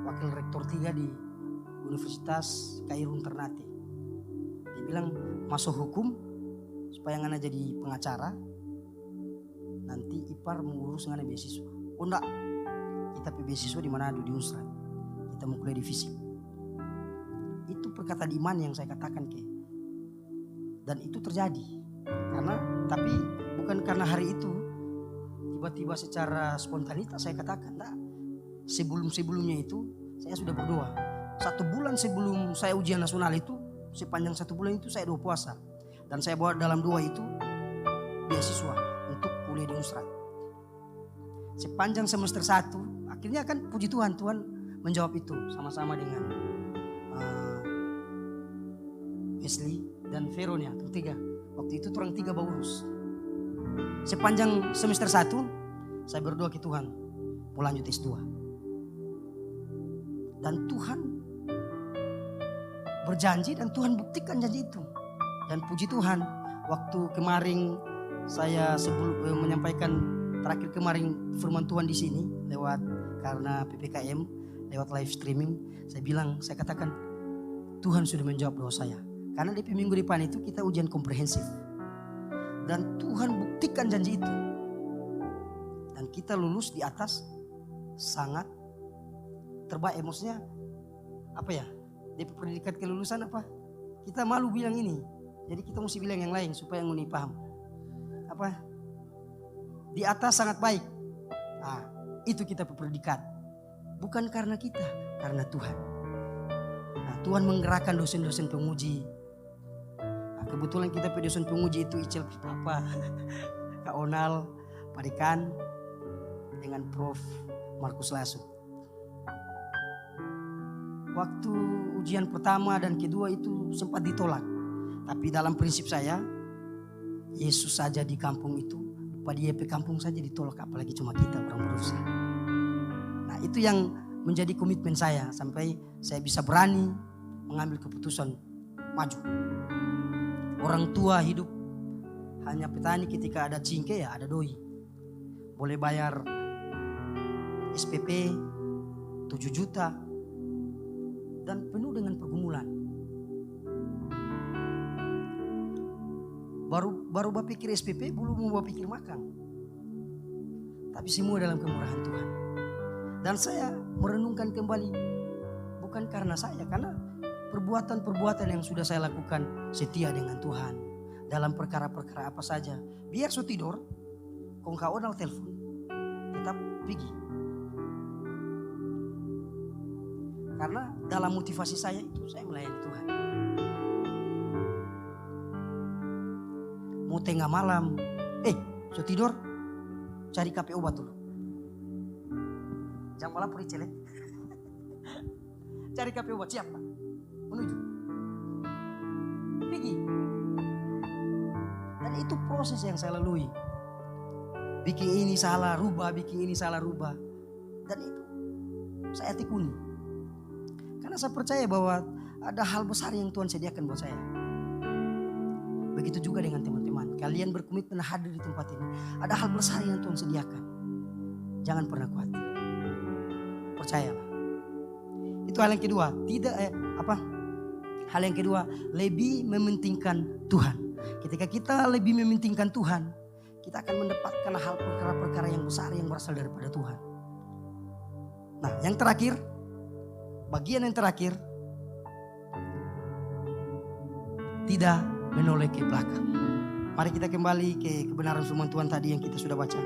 wakil rektor 3 di Universitas Kairun Ternate. Dia bilang masuk hukum supaya ngana jadi pengacara. nanti ipar mengurus dengan beasiswa. Oh enggak, kita pergi beasiswa di Manado di Unsra. Kita mau kuliah di fisik. Itu perkataan iman yang saya katakan ke. Dan itu terjadi. Tapi bukan karena hari itu tiba-tiba secara spontanitas saya katakan, enggak. Sebelumnya itu saya sudah berdoa. 1 bulan sebelum saya ujian nasional itu, sepanjang 1 bulan itu saya doa puasa. Dan saya bawa dalam doa itu beasiswa untuk kuliah di Unsra. Sepanjang semester 1, akhirnya kan puji Tuhan, Tuhan menjawab itu sama-sama dengan Wesley dan Veronia, ketiga. Waktu itu orang 3 urus. Sepanjang semester 1 saya berdoa ke Tuhan mau lanjut S2. Dan Tuhan berjanji dan Tuhan buktikan janji itu. Dan puji Tuhan, waktu kemarin saya sebelum menyampaikan terakhir kemarin firman Tuhan di sini lewat karena PPKM lewat live streaming, saya katakan Tuhan sudah menjawab doa saya. Karena di minggu depan itu kita ujian komprehensif. Dan Tuhan buktikan janji itu. Dan kita lulus di atas sangat terbaik. Maksudnya apa ya? Di predikat kelulusan apa? Kita malu bilang ini. Jadi kita mesti bilang yang lain supaya nguni paham. Apa? Di atas sangat baik. Nah, itu kita predikat. Bukan karena kita, karena Tuhan. Nah, Tuhan menggerakkan dosen-dosen penguji. Nah, kebetulan kita dosen penguji itu Icel Papa, Kak Onal, Pak Dekan, dengan Prof. Markus Lasu. Waktu ujian pertama dan kedua itu sempat ditolak. Tapi dalam prinsip saya, Yesus saja di kampung itu, lupa dia ke kampung saja ditolak, apalagi cuma kita orang berusaha. Nah itu yang menjadi komitmen saya sampai saya bisa berani mengambil keputusan maju. Orang tua hidup hanya petani, ketika ada cingke ya ada doi. Boleh bayar SPP 7 juta dan penuh dengan pergumulan. Baru berpikir SPP, belum mau berpikir makan. Tapi semua dalam kemurahan Tuhan. Dan saya merenungkan kembali, bukan karena saya, karena perbuatan-perbuatan yang sudah saya lakukan setia dengan Tuhan. Dalam perkara-perkara apa saja. Biar so tidur, kong kau Onal telepon, tetap pergi. Karena dalam motivasi saya itu saya melayani Tuhan. Mau tengah malam, so tidur, cari KP obat dulu. Jangan malam puri celek. Cari KP obat, siap Pak? Menuju. Pergi. Dan itu proses yang saya lalui. Bikin ini salah rubah, bikin ini salah rubah. Dan itu saya tekuni. Karena saya percaya bahwa ada hal besar yang Tuhan sediakan buat saya. Begitu juga dengan teman-teman. Kalian berkomitmen hadir di tempat ini. Ada hal besar yang Tuhan sediakan. Jangan pernah khawatir. Percayalah. Itu hal yang kedua. Hal yang kedua, lebih mementingkan Tuhan. Ketika kita lebih mementingkan Tuhan, kita akan mendapatkan hal perkara-perkara yang besar yang berasal daripada Tuhan. Nah, yang terakhir, bagian yang terakhir, tidak menoleh ke belakang. Mari kita kembali ke kebenaran firman Tuhan tadi yang kita sudah baca.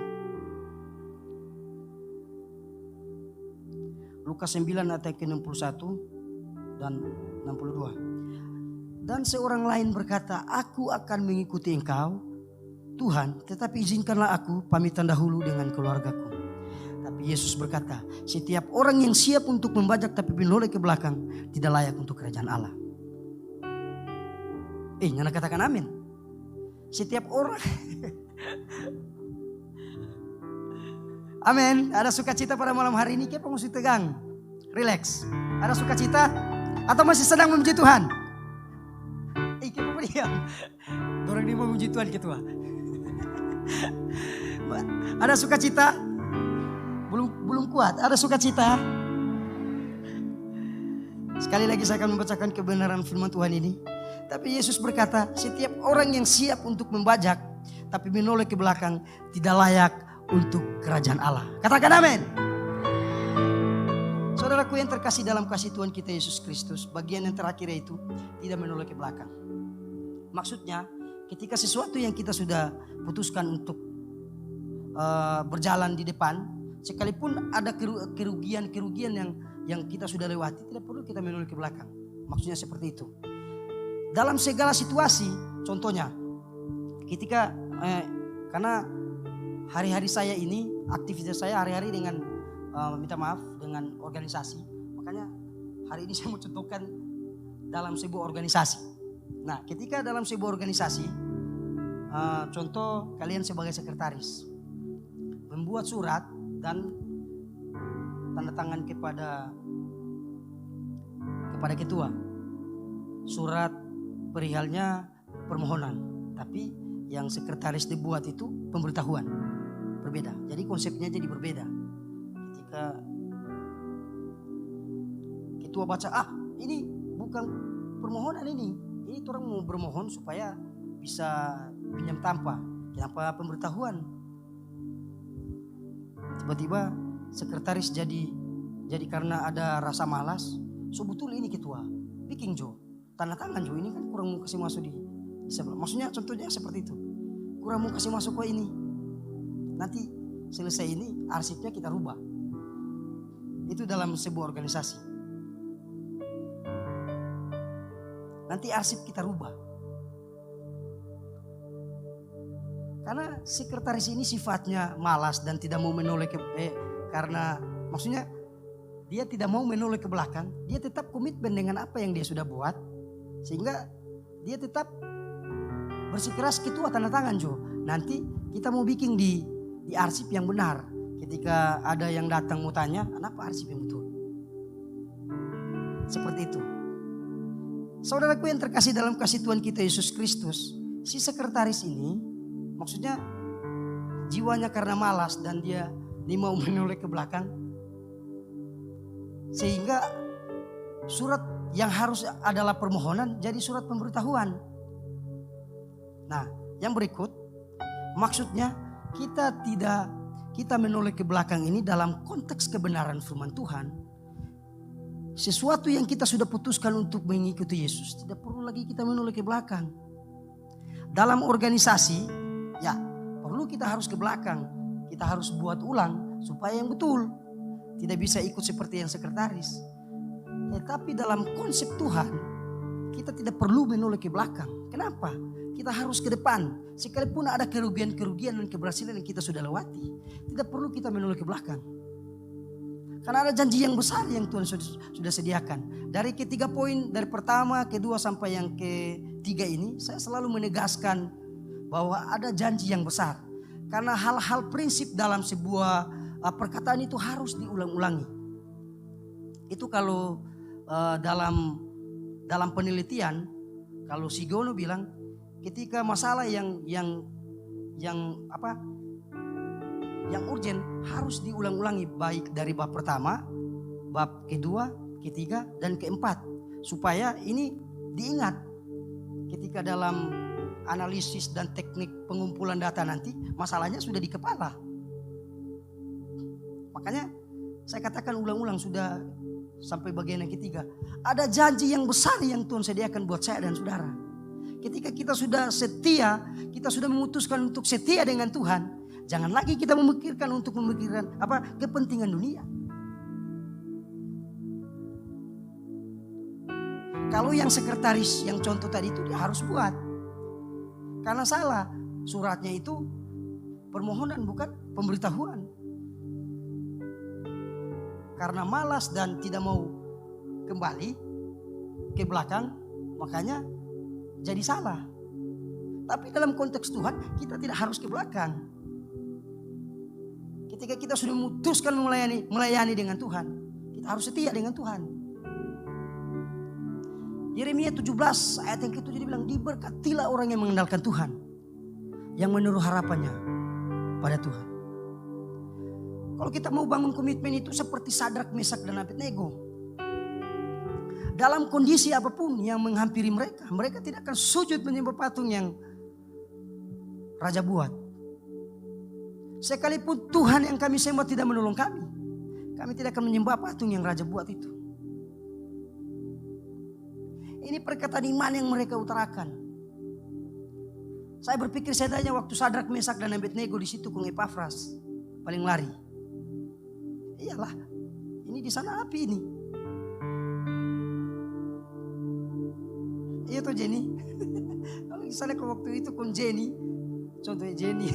Lukas 9 ayat ke-61 dan 62. Dan seorang lain berkata, aku akan mengikuti engkau, Tuhan, tetapi izinkanlah aku pamitan dahulu dengan keluargaku. Tapi Yesus berkata, setiap orang yang siap untuk membajak tapi menoleh ke belakang tidak layak untuk kerajaan Allah. Nyana katakan amin. Setiap orang. Amin. Ada sukacita pada malam hari ini, kepa mesti tegang. Relax. Ada sukacita atau masih sedang memuji Tuhan? Kepa diam. Dorang ini memuji Tuhan ketua. Ada sukacita? Belum kuat. Ada sukacita? Sekali lagi saya akan membacakan kebenaran firman Tuhan ini. Tapi Yesus berkata, setiap orang yang siap untuk membajak tapi menoleh ke belakang tidak layak untuk kerajaan Allah. Katakan amin. Saudaraku yang terkasih dalam kasih Tuhan kita Yesus Kristus, bagian yang terakhir itu tidak menoleh ke belakang. Maksudnya ketika sesuatu yang kita sudah putuskan untuk berjalan di depan, sekalipun ada kerugian yang kita sudah lewati, tidak perlu kita menoleh ke belakang. Maksudnya seperti itu. Dalam segala situasi, contohnya ketika karena hari-hari saya ini, aktivitas saya hari-hari dengan minta maaf dengan organisasi, makanya hari ini saya mau contohkan dalam sebuah organisasi. Nah, ketika dalam sebuah organisasi, contoh kalian sebagai sekretaris membuat surat dan tanda tangan kepada ketua. Surat perihalnya permohonan, tapi yang sekretaris dibuat itu pemberitahuan. Berbeda. Jadi konsepnya jadi berbeda. Ketika ketua baca, ini bukan permohonan ini orang mau bermohon supaya bisa pinjam tanpa. Kenapa pemberitahuan? Tiba-tiba sekretaris jadi karena ada rasa malas. Betul ini ketua, bikin Jo, tanda tangan Jo, ini kan kurang mau kasih masuk di sebelah. Maksudnya contohnya seperti itu, kurang mau kasih masuk ke ini. Nanti selesai ini arsipnya kita rubah. Itu dalam sebuah organisasi. Nanti arsip kita rubah. Karena sekretaris ini sifatnya malas dan tidak mau menoleh karena maksudnya dia tidak mau menoleh ke belakang, dia tetap komitmen dengan apa yang dia sudah buat, sehingga dia tetap bersikeras ketua tanda tangan Jo. Nanti kita mau bikin di arsip yang benar. Ketika ada yang datang mau tanya, kenapa arsip yang betul? Seperti itu. Saudaraku yang terkasih dalam kasih Tuhan kita Yesus Kristus, si sekretaris ini maksudnya jiwanya karena malas dan dia mau menoleh ke belakang, sehingga surat yang harus adalah permohonan jadi surat pemberitahuan. Nah, yang berikut maksudnya kita menoleh ke belakang ini dalam konteks kebenaran firman Tuhan. Sesuatu yang kita sudah putuskan untuk mengikuti Yesus, tidak perlu lagi kita menoleh ke belakang. Dalam organisasi, ya perlu kita harus ke belakang. Kita harus buat ulang supaya yang betul. Tidak bisa ikut seperti yang sekretaris. Tetapi dalam konsep Tuhan, kita tidak perlu menoleh ke belakang. Kenapa? Kita harus ke depan. Sekalipun ada kerugian-kerugian dan keberhasilan yang kita sudah lewati, tidak perlu kita menoleh ke belakang. Karena ada janji yang besar yang Tuhan sudah sediakan. Dari ketiga poin, dari pertama, kedua sampai yang ketiga ini, saya selalu menegaskan bahwa ada janji yang besar. Karena hal-hal prinsip dalam sebuah perkataan itu harus diulang-ulangi. Itu kalau dalam penelitian, kalau Sigono bilang, ketika masalah yang urgen harus diulang-ulangi, baik dari bab pertama, bab kedua, ketiga, dan keempat, supaya ini diingat ketika dalam analisis dan teknik pengumpulan data nanti masalahnya sudah di kepala. Makanya saya katakan ulang-ulang sudah sampai bagian yang ketiga. Ada janji yang besar yang Tuhan sediakan buat saya dan saudara. Ketika kita sudah setia, kita sudah memutuskan untuk setia dengan Tuhan, jangan lagi kita memikirkan kepentingan dunia. Kalau yang sekretaris yang contoh tadi itu dia harus buat. Karena salah, suratnya itu permohonan bukan pemberitahuan. Karena malas dan tidak mau kembali ke belakang, makanya jadi salah. Tapi dalam konteks Tuhan, kita tidak harus ke belakang. Ketika kita sudah memutuskan melayani dengan Tuhan, kita harus setia dengan Tuhan. Yeremia 17 ayat yang ke-7 dia bilang, diberkatilah orang yang mengandalkan Tuhan, yang menaruh harapannya pada Tuhan. Kalau kita mau bangun komitmen itu seperti Sadrak, Mesak, dan Abednego. Dalam kondisi apapun yang menghampiri mereka, mereka tidak akan sujud menyembah patung yang raja buat. Sekalipun Tuhan yang kami sembah tidak menolong kami, kami tidak akan menyembah patung yang raja buat itu. Ini perkataan iman yang mereka utarakan. Saya berpikir setidaknya waktu Sadrak, Mesak dan Abednego di situ kung Epafras paling lari. Iyalah, ini di sana api ini. Iya tuh Jenny. Kalau misalnya ke waktu itu kung Jenny, contohnya Jenny,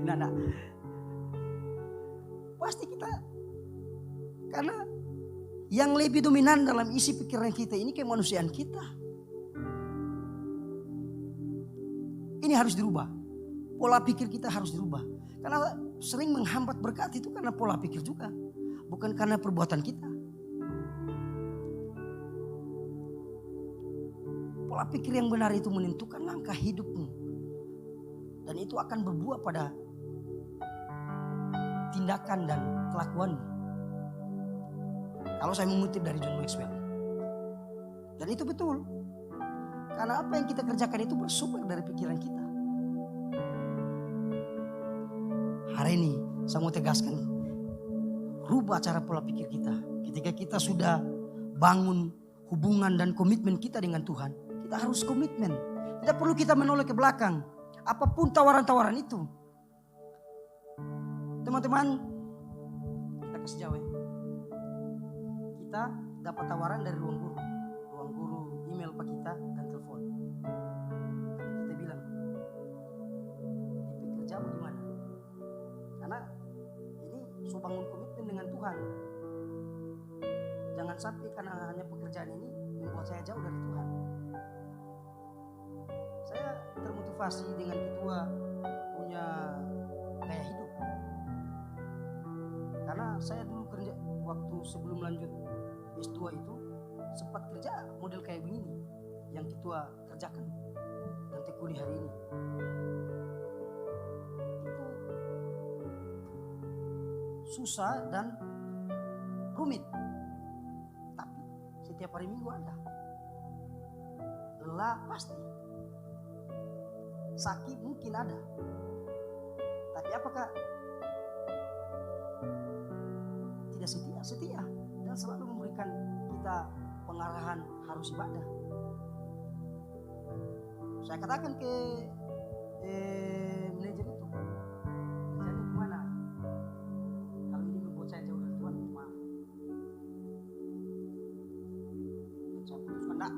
nah, pasti kita, karena yang lebih dominan dalam isi pikiran kita ini kemanusiaan kita. Ini harus dirubah. Pola pikir kita harus dirubah. Karena sering menghambat berkat itu karena pola pikir juga. Bukan karena perbuatan kita. Pola pikir yang benar itu menentukan langkah hidupmu. Dan itu akan berbuah pada tindakan dan kelakuanmu. Kalau saya mengutip dari John Maxwell. Dan itu betul. Karena apa yang kita kerjakan itu bersumber dari pikiran kita. Hari ini saya mau tegaskan, rubah cara pola pikir kita. Ketika kita sudah bangun hubungan dan komitmen kita dengan Tuhan, kita harus komitmen. Tidak perlu kita menoleh ke belakang. Apapun tawaran-tawaran itu. Teman-teman, kita kasih jauh ya. Kita dapat tawaran dari ruang guru. Ruang guru email pak kita dan telepon. Tapi kita bilang, DP kerjamu di mana? Karena ini so bangun komitmen dengan Tuhan. Jangan sampai karena hanya pekerjaan ini membuat saya jauh dari Tuhan. Saya termotivasi dengan ketua punya gaya hidup. Karena saya dulu kerja waktu sebelum lanjut S2 itu sempat kerja model kayak begini yang ketua kerjakan dan tekuni hari ini. Itu susah dan rumit. Tapi setiap hari Minggu ada. Lelah pasti. Sakit mungkin ada. Tapi apakah tidak setia? Setia. Dan selalu memberikan kita pengarahan harus ibadah. Saya katakan ke manajer itu, kerjanya gimana? Kalau ini membuat saya jauh dari Tuhan, maaf. Dan saya putuskan enggak.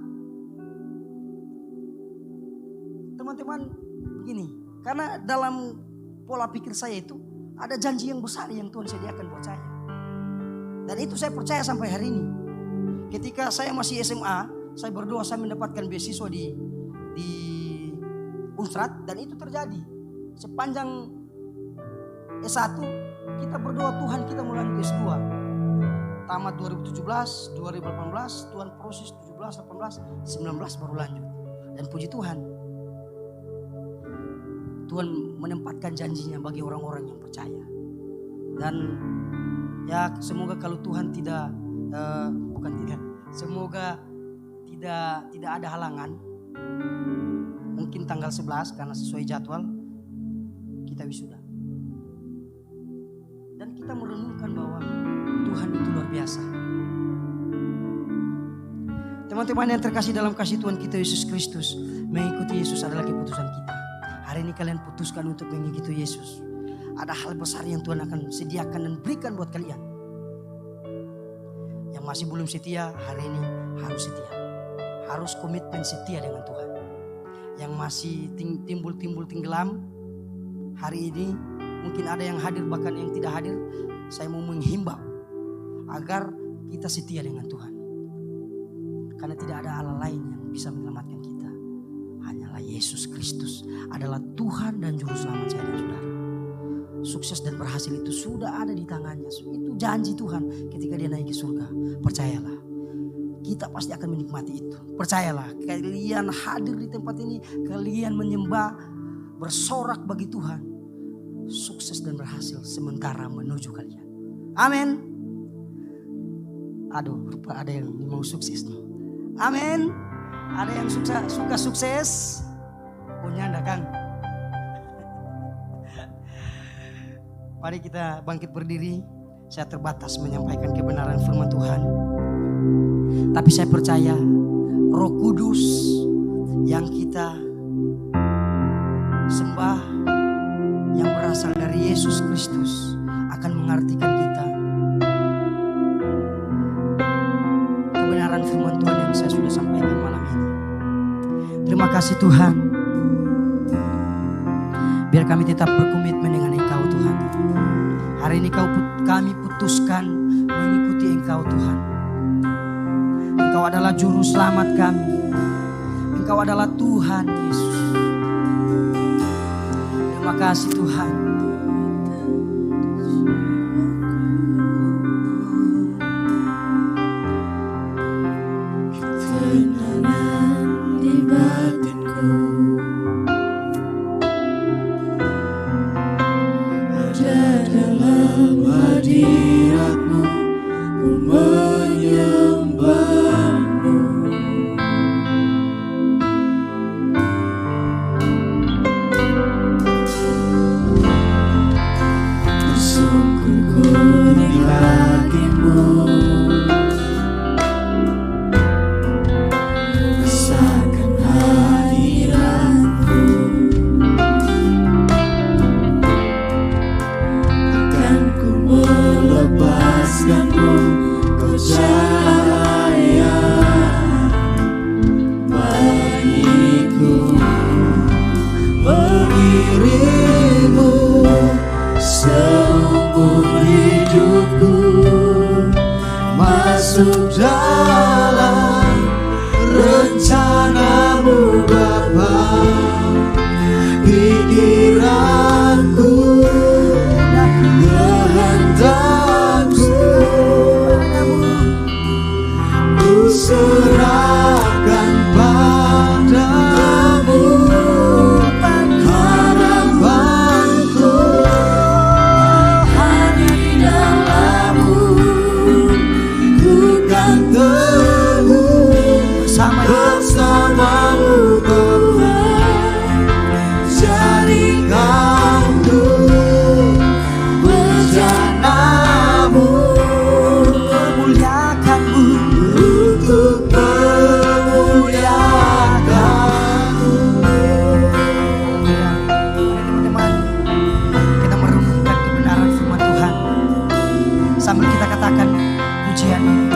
Teman-teman begini, karena dalam pola pikir saya itu ada janji yang besar yang Tuhan sediakan buat saya. Dan itu saya percaya sampai hari ini. Ketika saya masih SMA, saya berdoa saya mendapatkan beasiswa di Unstrat dan itu terjadi. Sepanjang S1 kita berdoa Tuhan kita mulai S2. Tamat 2017, 2018, Tuhan proses 17, 18, 19 baru lanjut. Dan puji Tuhan, Tuhan menempatkan janjinya bagi orang-orang yang percaya. Dan ya semoga kalau Tuhan semoga tidak ada halangan. Mungkin tanggal 11 karena sesuai jadwal kita wisuda. Dan kita merenungkan bahwa Tuhan itu luar biasa. Teman-teman yang terkasih dalam kasih Tuhan kita Yesus Kristus, mengikuti Yesus adalah keputusan kita. Hari ini kalian putuskan untuk mengikuti Yesus. Ada hal besar yang Tuhan akan sediakan dan berikan buat kalian. Yang masih belum setia, hari ini harus setia. Harus komitmen setia dengan Tuhan. Yang masih timbul-timbul tenggelam, hari ini mungkin ada yang hadir bahkan yang tidak hadir. Saya mau menghimbau agar kita setia dengan Tuhan. Karena tidak ada Allah lain yang bisa menyelamatkan kita. Hanyalah Yesus Kristus adalah Tuhan dan Juru Selamat saya dan saudara. Sukses dan berhasil itu sudah ada di tangannya. Itu janji Tuhan ketika dia naik ke surga. Percayalah. Kita pasti akan menikmati itu. Percayalah, kalian hadir di tempat ini, kalian menyembah, bersorak bagi Tuhan. Sukses dan berhasil sementara menuju kalian. Amin. Aduh, rupa ada yang mau sukses nih. Amin. Ada yang suka sukses. Punya anda Kang. Mari kita bangkit berdiri. Saya terbatas menyampaikan kebenaran firman Tuhan. Tapi saya percaya Roh Kudus yang kita sembah, yang berasal dari Yesus Kristus, akan mengartikan kita kebenaran firman Tuhan yang saya sudah sampaikan malam ini. Terima kasih Tuhan. Biar kami tetap berkomitmen dengan Engkau Tuhan. Hari ini kami putuskan mengikuti Engkau Tuhan. Engkau adalah juru selamat kami. Engkau adalah Tuhan Yesus. Terima kasih Tuhan. Ketenangan di batinku ada dalam hadirat-Mu, ku menyembah-Mu. Tersungkurku di kaki-Mu, rasakan hadirat-Mu. Akan ku melepaskan-Mu, Kau cahaya bagiku. Mengiring-Mu seumur hidupku, masuk dalam rencana-Mu Bapa. Pikiranku, kehendakku, ku serahkan padamu. Harapanku hanya di dalam-Mu, ku kan teguh bersama-Mu Bapa. Jadikanku bejana-Mu, Memuliakan-Mu. untuk memuliakan-Mu. Teman-teman, kita merenungkan kebenaran firman Tuhan sambil kita katakan pujian ini.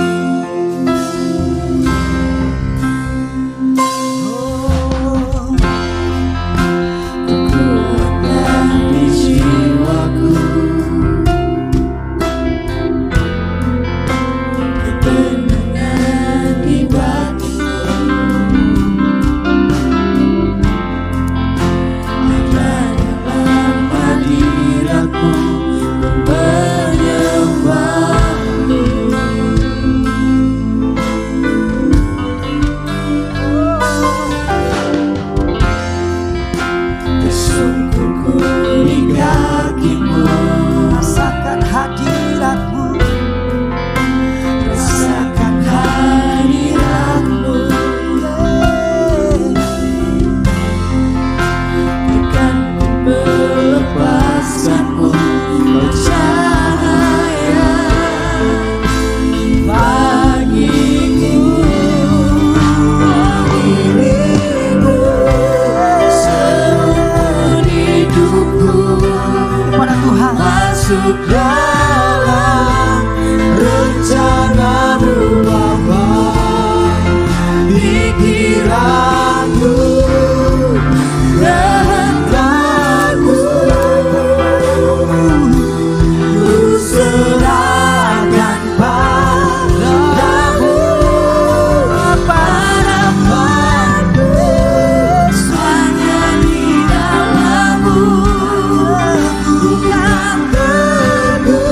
Kekuatan di jiwaku, ketenangan di batinku, ada dalam hadirat-Mu, ku menyembah-Mu. Tersungkurku di kaki-Mu, Rasakan hadirat-Mu. rasakan hadirat-Mu. Akan ku melepaskan-Mu, Kau cahaya bagiku. Mengiring-Mu seumur hidupku, Kepada Tuhan. masuk dalam rencana-Mu Bapa. Pikiranku, kehendakku, ku serahkan padamu. Harapanku hanya di dalam-Mu, ku kan teguh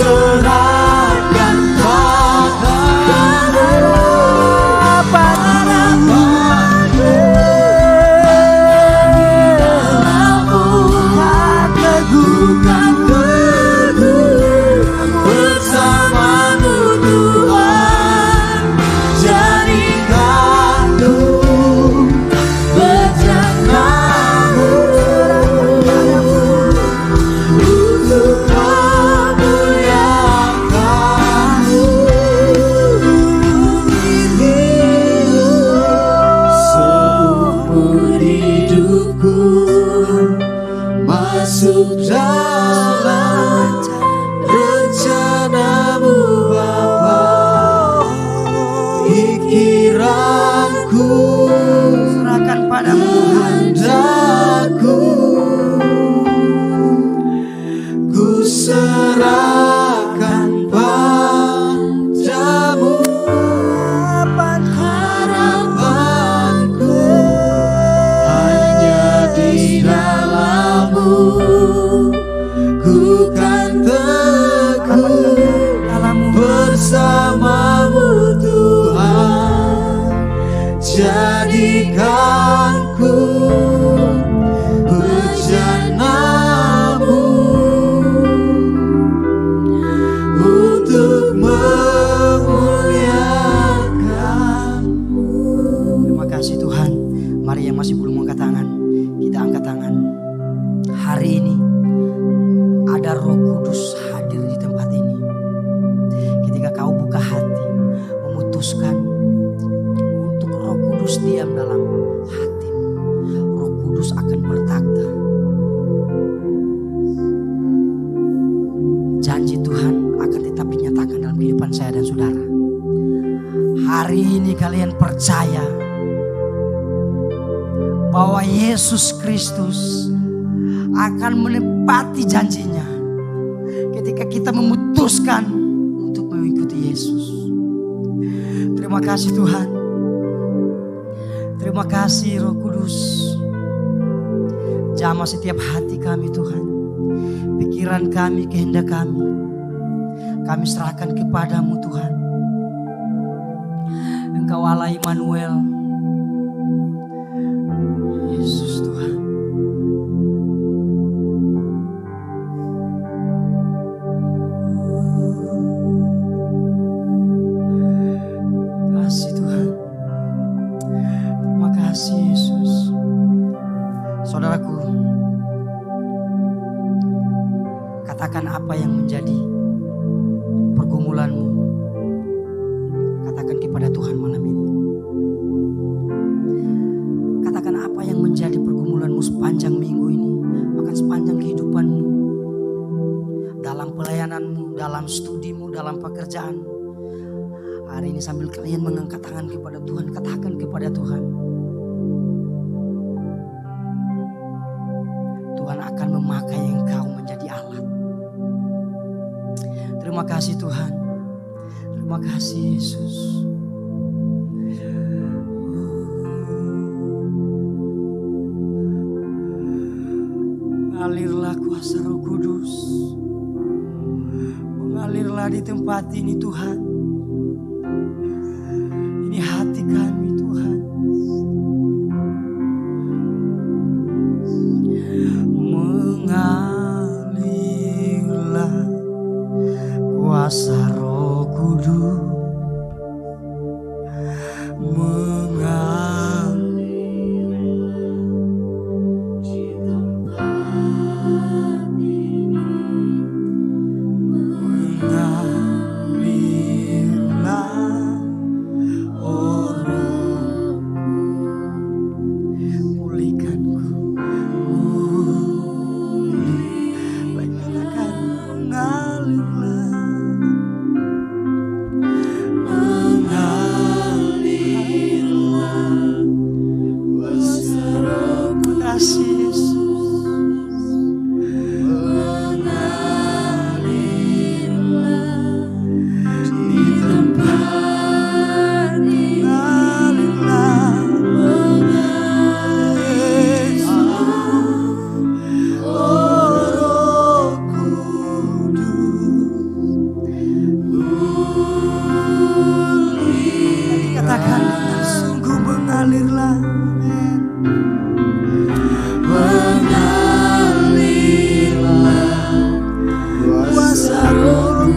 serahkan padamu. Bukan teguh bersamamu Tuhan, jadikanku bencanamu untuk memuliakanmu. Seumur hidupku masuk dalam rencanamu Bapa. Pikiranku Serahkan padamu hendaku ku serahkan padamu. Harapanku hanya di dalam-Mu, ku kan teguh bersamamu Tuhan, jadikanku bejanamu untuk memuliakanmu. Terima kasih Tuhan. Mari yang masih belum angkat tangan, kita angkat tangan. Hari ini ada Roh Kudus hadir di tempat ini. Ketika kau buka hati, memutuskan untuk Roh Kudus diam dalam hatimu, Roh Kudus akan bertakhta. Janji Tuhan akan tetap dinyatakan dalam kehidupan saya dan saudara. Hari ini kalian percaya bahwa Yesus Kristus akan menepati janjinya ketika kita memutuskan untuk mengikuti Yesus. Terima kasih Tuhan. Terima kasih Roh Kudus. Jamah setiap hati kami Tuhan. Pikiran kami, kehendak kami. Kami serahkan kepadamu Tuhan. Engkau Allah Immanuel. Yesus Tuhan. Kasih Tuhan. Terima kasih Yesus. Saudaraku, katakan apa yang menjadi pergumulanmu. Katakan kepada Tuhan malam ini. Katakan apa yang menjadi pergumulanmu sepanjang minggu ini, bahkan sepanjang kehidupanmu, dalam pelayananmu, dalam studimu, dalam pekerjaanmu. Hari ini sambil kalian mengangkat tangan kepada Tuhan, katakan kepada Tuhan. Tuhan akan memakai engkau menjadi alat. Terima kasih Tuhan. Terima kasih Yesus. Mengalirlah kuasa Roh Kudus. Mengalirlah di tempat ini Tuhan. Ini hati kami Tuhan. Mengalirlah kuasa Roh Kudus.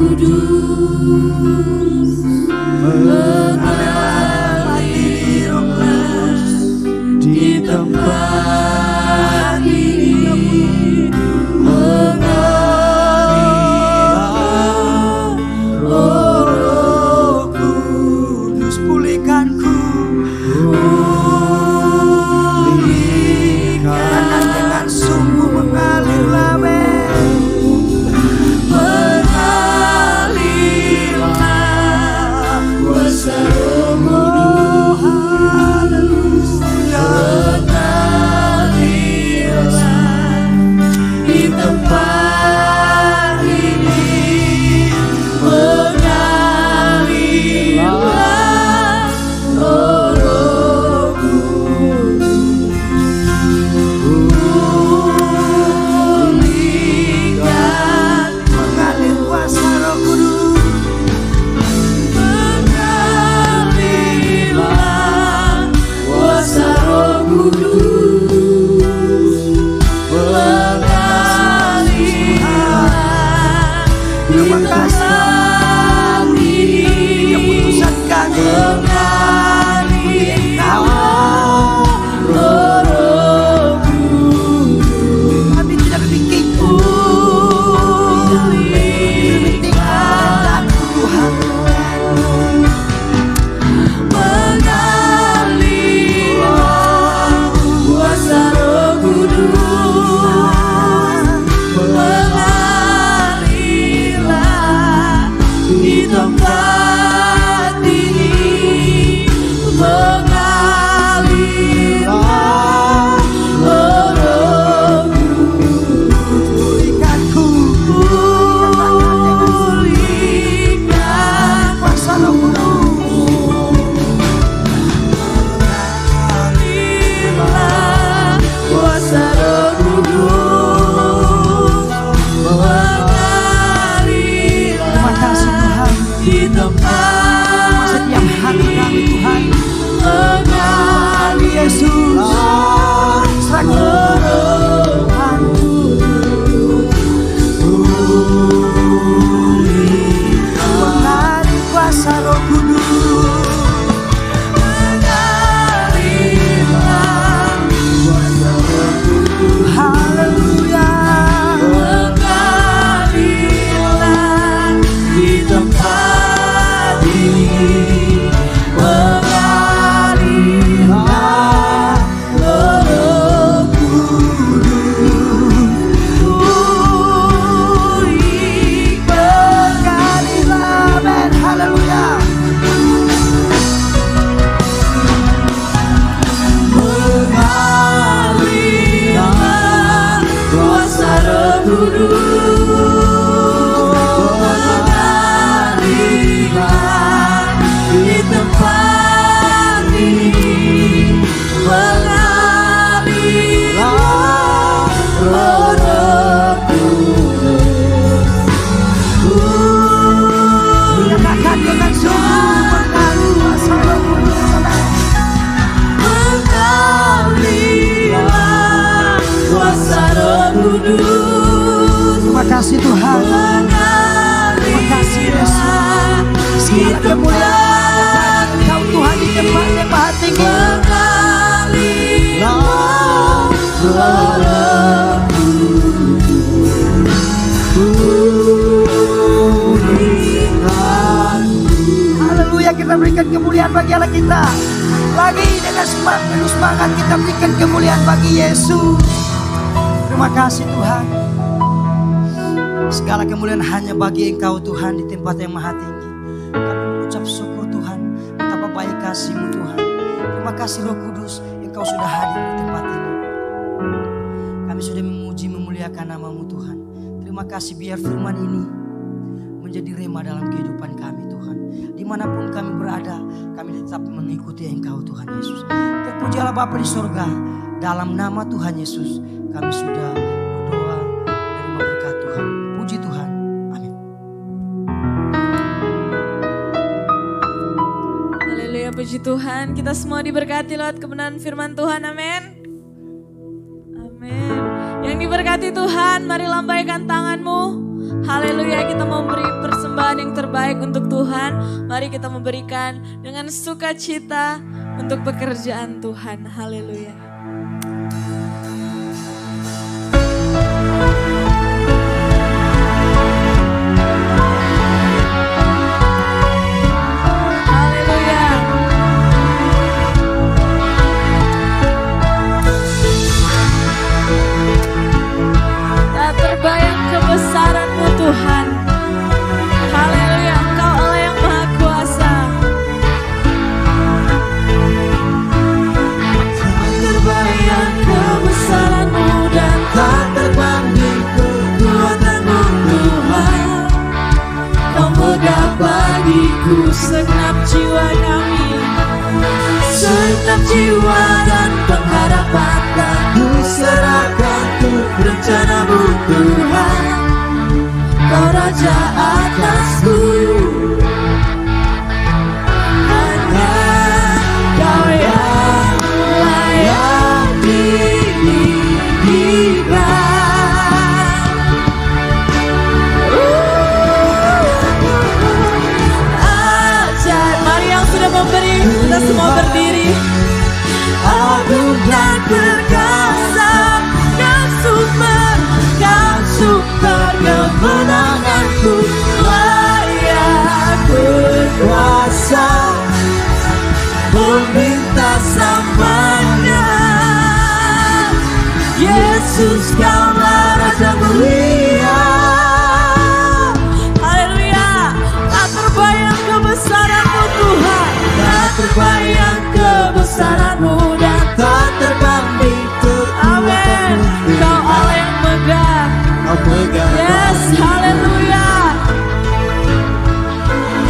Kudus, mengalirlah di tempat ini, mengalirlah Roh Kudus, pulihkanku. Karena dengan sungguh mengalirlah kuasa Roh Kudus, mengalirlah di tempat ini, mengalirlah Roh Kudus, pulihkan, mengalir kuasa Roh Kudus. mengalirlah kuasa Roh Kudus, mengalirlah di tempat ini, Keputusan kami mengalirlah Roh Kudus, kami tidak berpikir pulihkan, Tuhan. mengalirlah kuasa Roh Kudus, mengalirlah di tempat ini, mengalirlah Roh Pulihkanku. pulihkan, Kuasa Roh Kudus. mengalirlah kuasa Roh Kudus, Terima kasih mengalirlah Tuhan. di tempat Setiap hati kami Tuhan. mengalirlah Yesus. Serahkan Tuhan. Mengalir kuasa Roh Kudus. Haleluya. mengalirlah di tempat ini, mengalirlah Roh Kudus, pulihkan, Mengalirlah. Amin. Haleluya. mengalirlah kuasa Roh Kudus, mengalirlah di tempat ini, mengalirlah Roh Kudus, Nyatakan dengan sungguh mengalir kuasa Roh Kudus. mengalirlah kuasa Roh Kudus, Terima kasih Tuhan. Terima kasih Yesus. Segala kemuliaan Engkau Tuhan di tempat yang maha tinggi. mengalirlah Roh Haleluya, kita berikan kemuliaan bagi Allah kita. Lagi dengan penuh semangat kita berikan kemuliaan bagi Yesus. Terima kasih Tuhan. Segala kemuliaan hanya bagi Engkau Tuhan di tempat yang maha tinggi. Kami mengucap syukur Tuhan, betapa baik kasih-Mu Tuhan. Terima kasih Roh Kudus, Engkau sudah hadir di tempat ini. Kami sudah memuji memuliakan nama-Mu Tuhan. Terima kasih biar firman ini menjadi rema dalam kehidupan kami Tuhan. Dimanapun kami berada, kami tetap mengikuti Engkau Tuhan Yesus. Terpujilah Bapa di surga. Dalam nama Tuhan Yesus kami sudah berdoa menerima berkat Tuhan. Puji Tuhan. Amin. Haleluya, puji Tuhan. Kita semua diberkati lewat kebenaran firman Tuhan. Amin. Amin. Yang diberkati Tuhan, mari lambaikan tanganmu. Haleluya, kita mau beri persembahan yang terbaik untuk Tuhan. Mari kita memberikan dengan sukacita untuk pekerjaan Tuhan. Haleluya. Kebesaran-Mu Tuhan, haleluya, Engkau Allah yang Maha Kuasa. Tak terbayang kebesaran-Mu dan tak terbanding kekuatan-Mu Tuhan. Kau megah bagiku segenap jiwa kami, segenap jiwa dan pengharapan tak ku serahkan untuk rencana-Mu Tuhan. Kau Raja atasku, hanya Kau yang layak ditinggikan. Ajaib, mari yang sudah memberi, kita semua berdiri. Agung dan perkasa, Kau sumber kemenanganku, layak berkuasa, meminta samanya. Yesus, Kaulah Raja mulia. Haleluya, tak terbayang kebesaran-Mu Tuhan, tak terbayang kebesaran-Mu dan tak terbanding kekuatan-Mu. Kau Allah yang megah, yes, haleluya.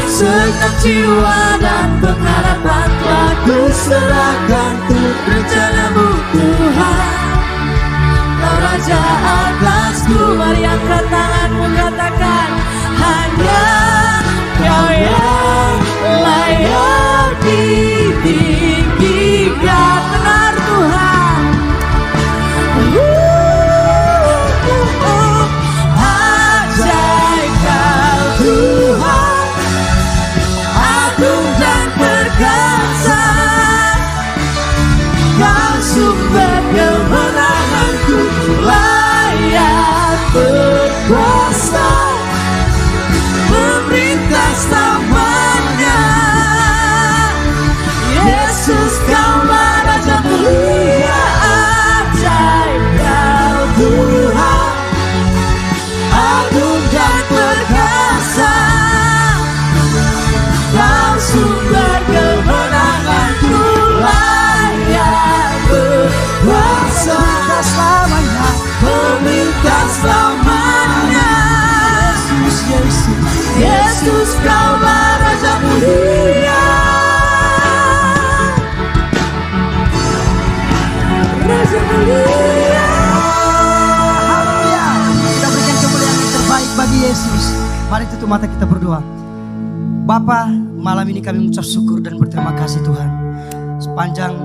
Segenap jiwa dan pengharapan telah ku serahkan untuk rencana-Mu Tuhan. Kau Raja atasku, mari angkat tanganmu, katakan, hanya Kau yang layak ditinggikan. Benar Tuhan. Ajaib Kau Tuhan, agung dan perkasa, Kau sumber kemenanganku, layak berkuasa, memerintah selamanya. Yesus, Kaulah Raja mulia. Ajaib Kau Tuhan, agung dan perkasa, Kau sumber kemenanganku, layak berkuasa, meminta selamanya. Yesus, Kaulah Raja mulia. Raja mulia. Haleluya. Kita berikan kemuliaan yang terbaik bagi Yesus. Mari tutup mata kita berdoa. Bapa, malam ini kami mengucap syukur dan berterima kasih Tuhan. Sepanjang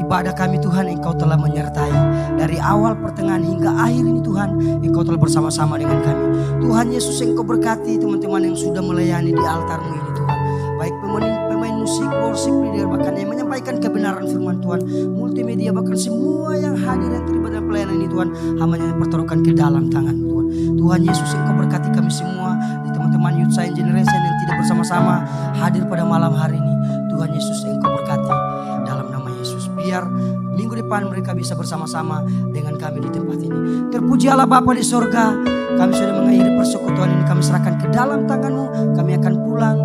ibadah kami Tuhan, Engkau telah menyertai. Dari awal, pertengahan hingga akhir ini Tuhan, Engkau telah bersama-sama dengan kami. Tuhan Yesus, Engkau berkati teman-teman yang sudah melayani di altar-Mu ini Tuhan. Baik pemain musik, worship leader, bahkan yang menyampaikan kebenaran firman Tuhan, multimedia, bahkan semua yang hadir yang terlibat dalam pelayanan ini Tuhan, hamba-Nya pertaruhkan ke dalam tangan Tuhan. Tuhan Yesus, Engkau berkati kami semua, di teman-teman Youth Science Generation yang tidak bersama-sama hadir pada malam hari ini. Tuhan Yesus, Engkau berkati dalam nama Yesus. Biar minggu depan mereka bisa bersama-sama dengan kami di tempat ini. Terpuji Allah Bapa di sorga, kami sudah mengakhiri persekutuan ini, kami serahkan ke dalam tangan-Mu. Kami akan pulang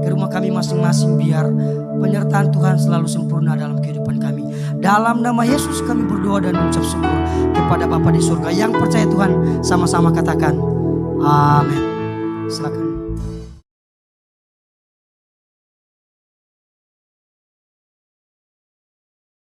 ke rumah kami masing-masing, biar penyertaan Tuhan selalu sempurna dalam kehidupan kami. Dalam nama Yesus kami berdoa dan mengucap syukur kepada Bapa di surga. Yang percaya Tuhan sama-sama katakan amin. Silakan.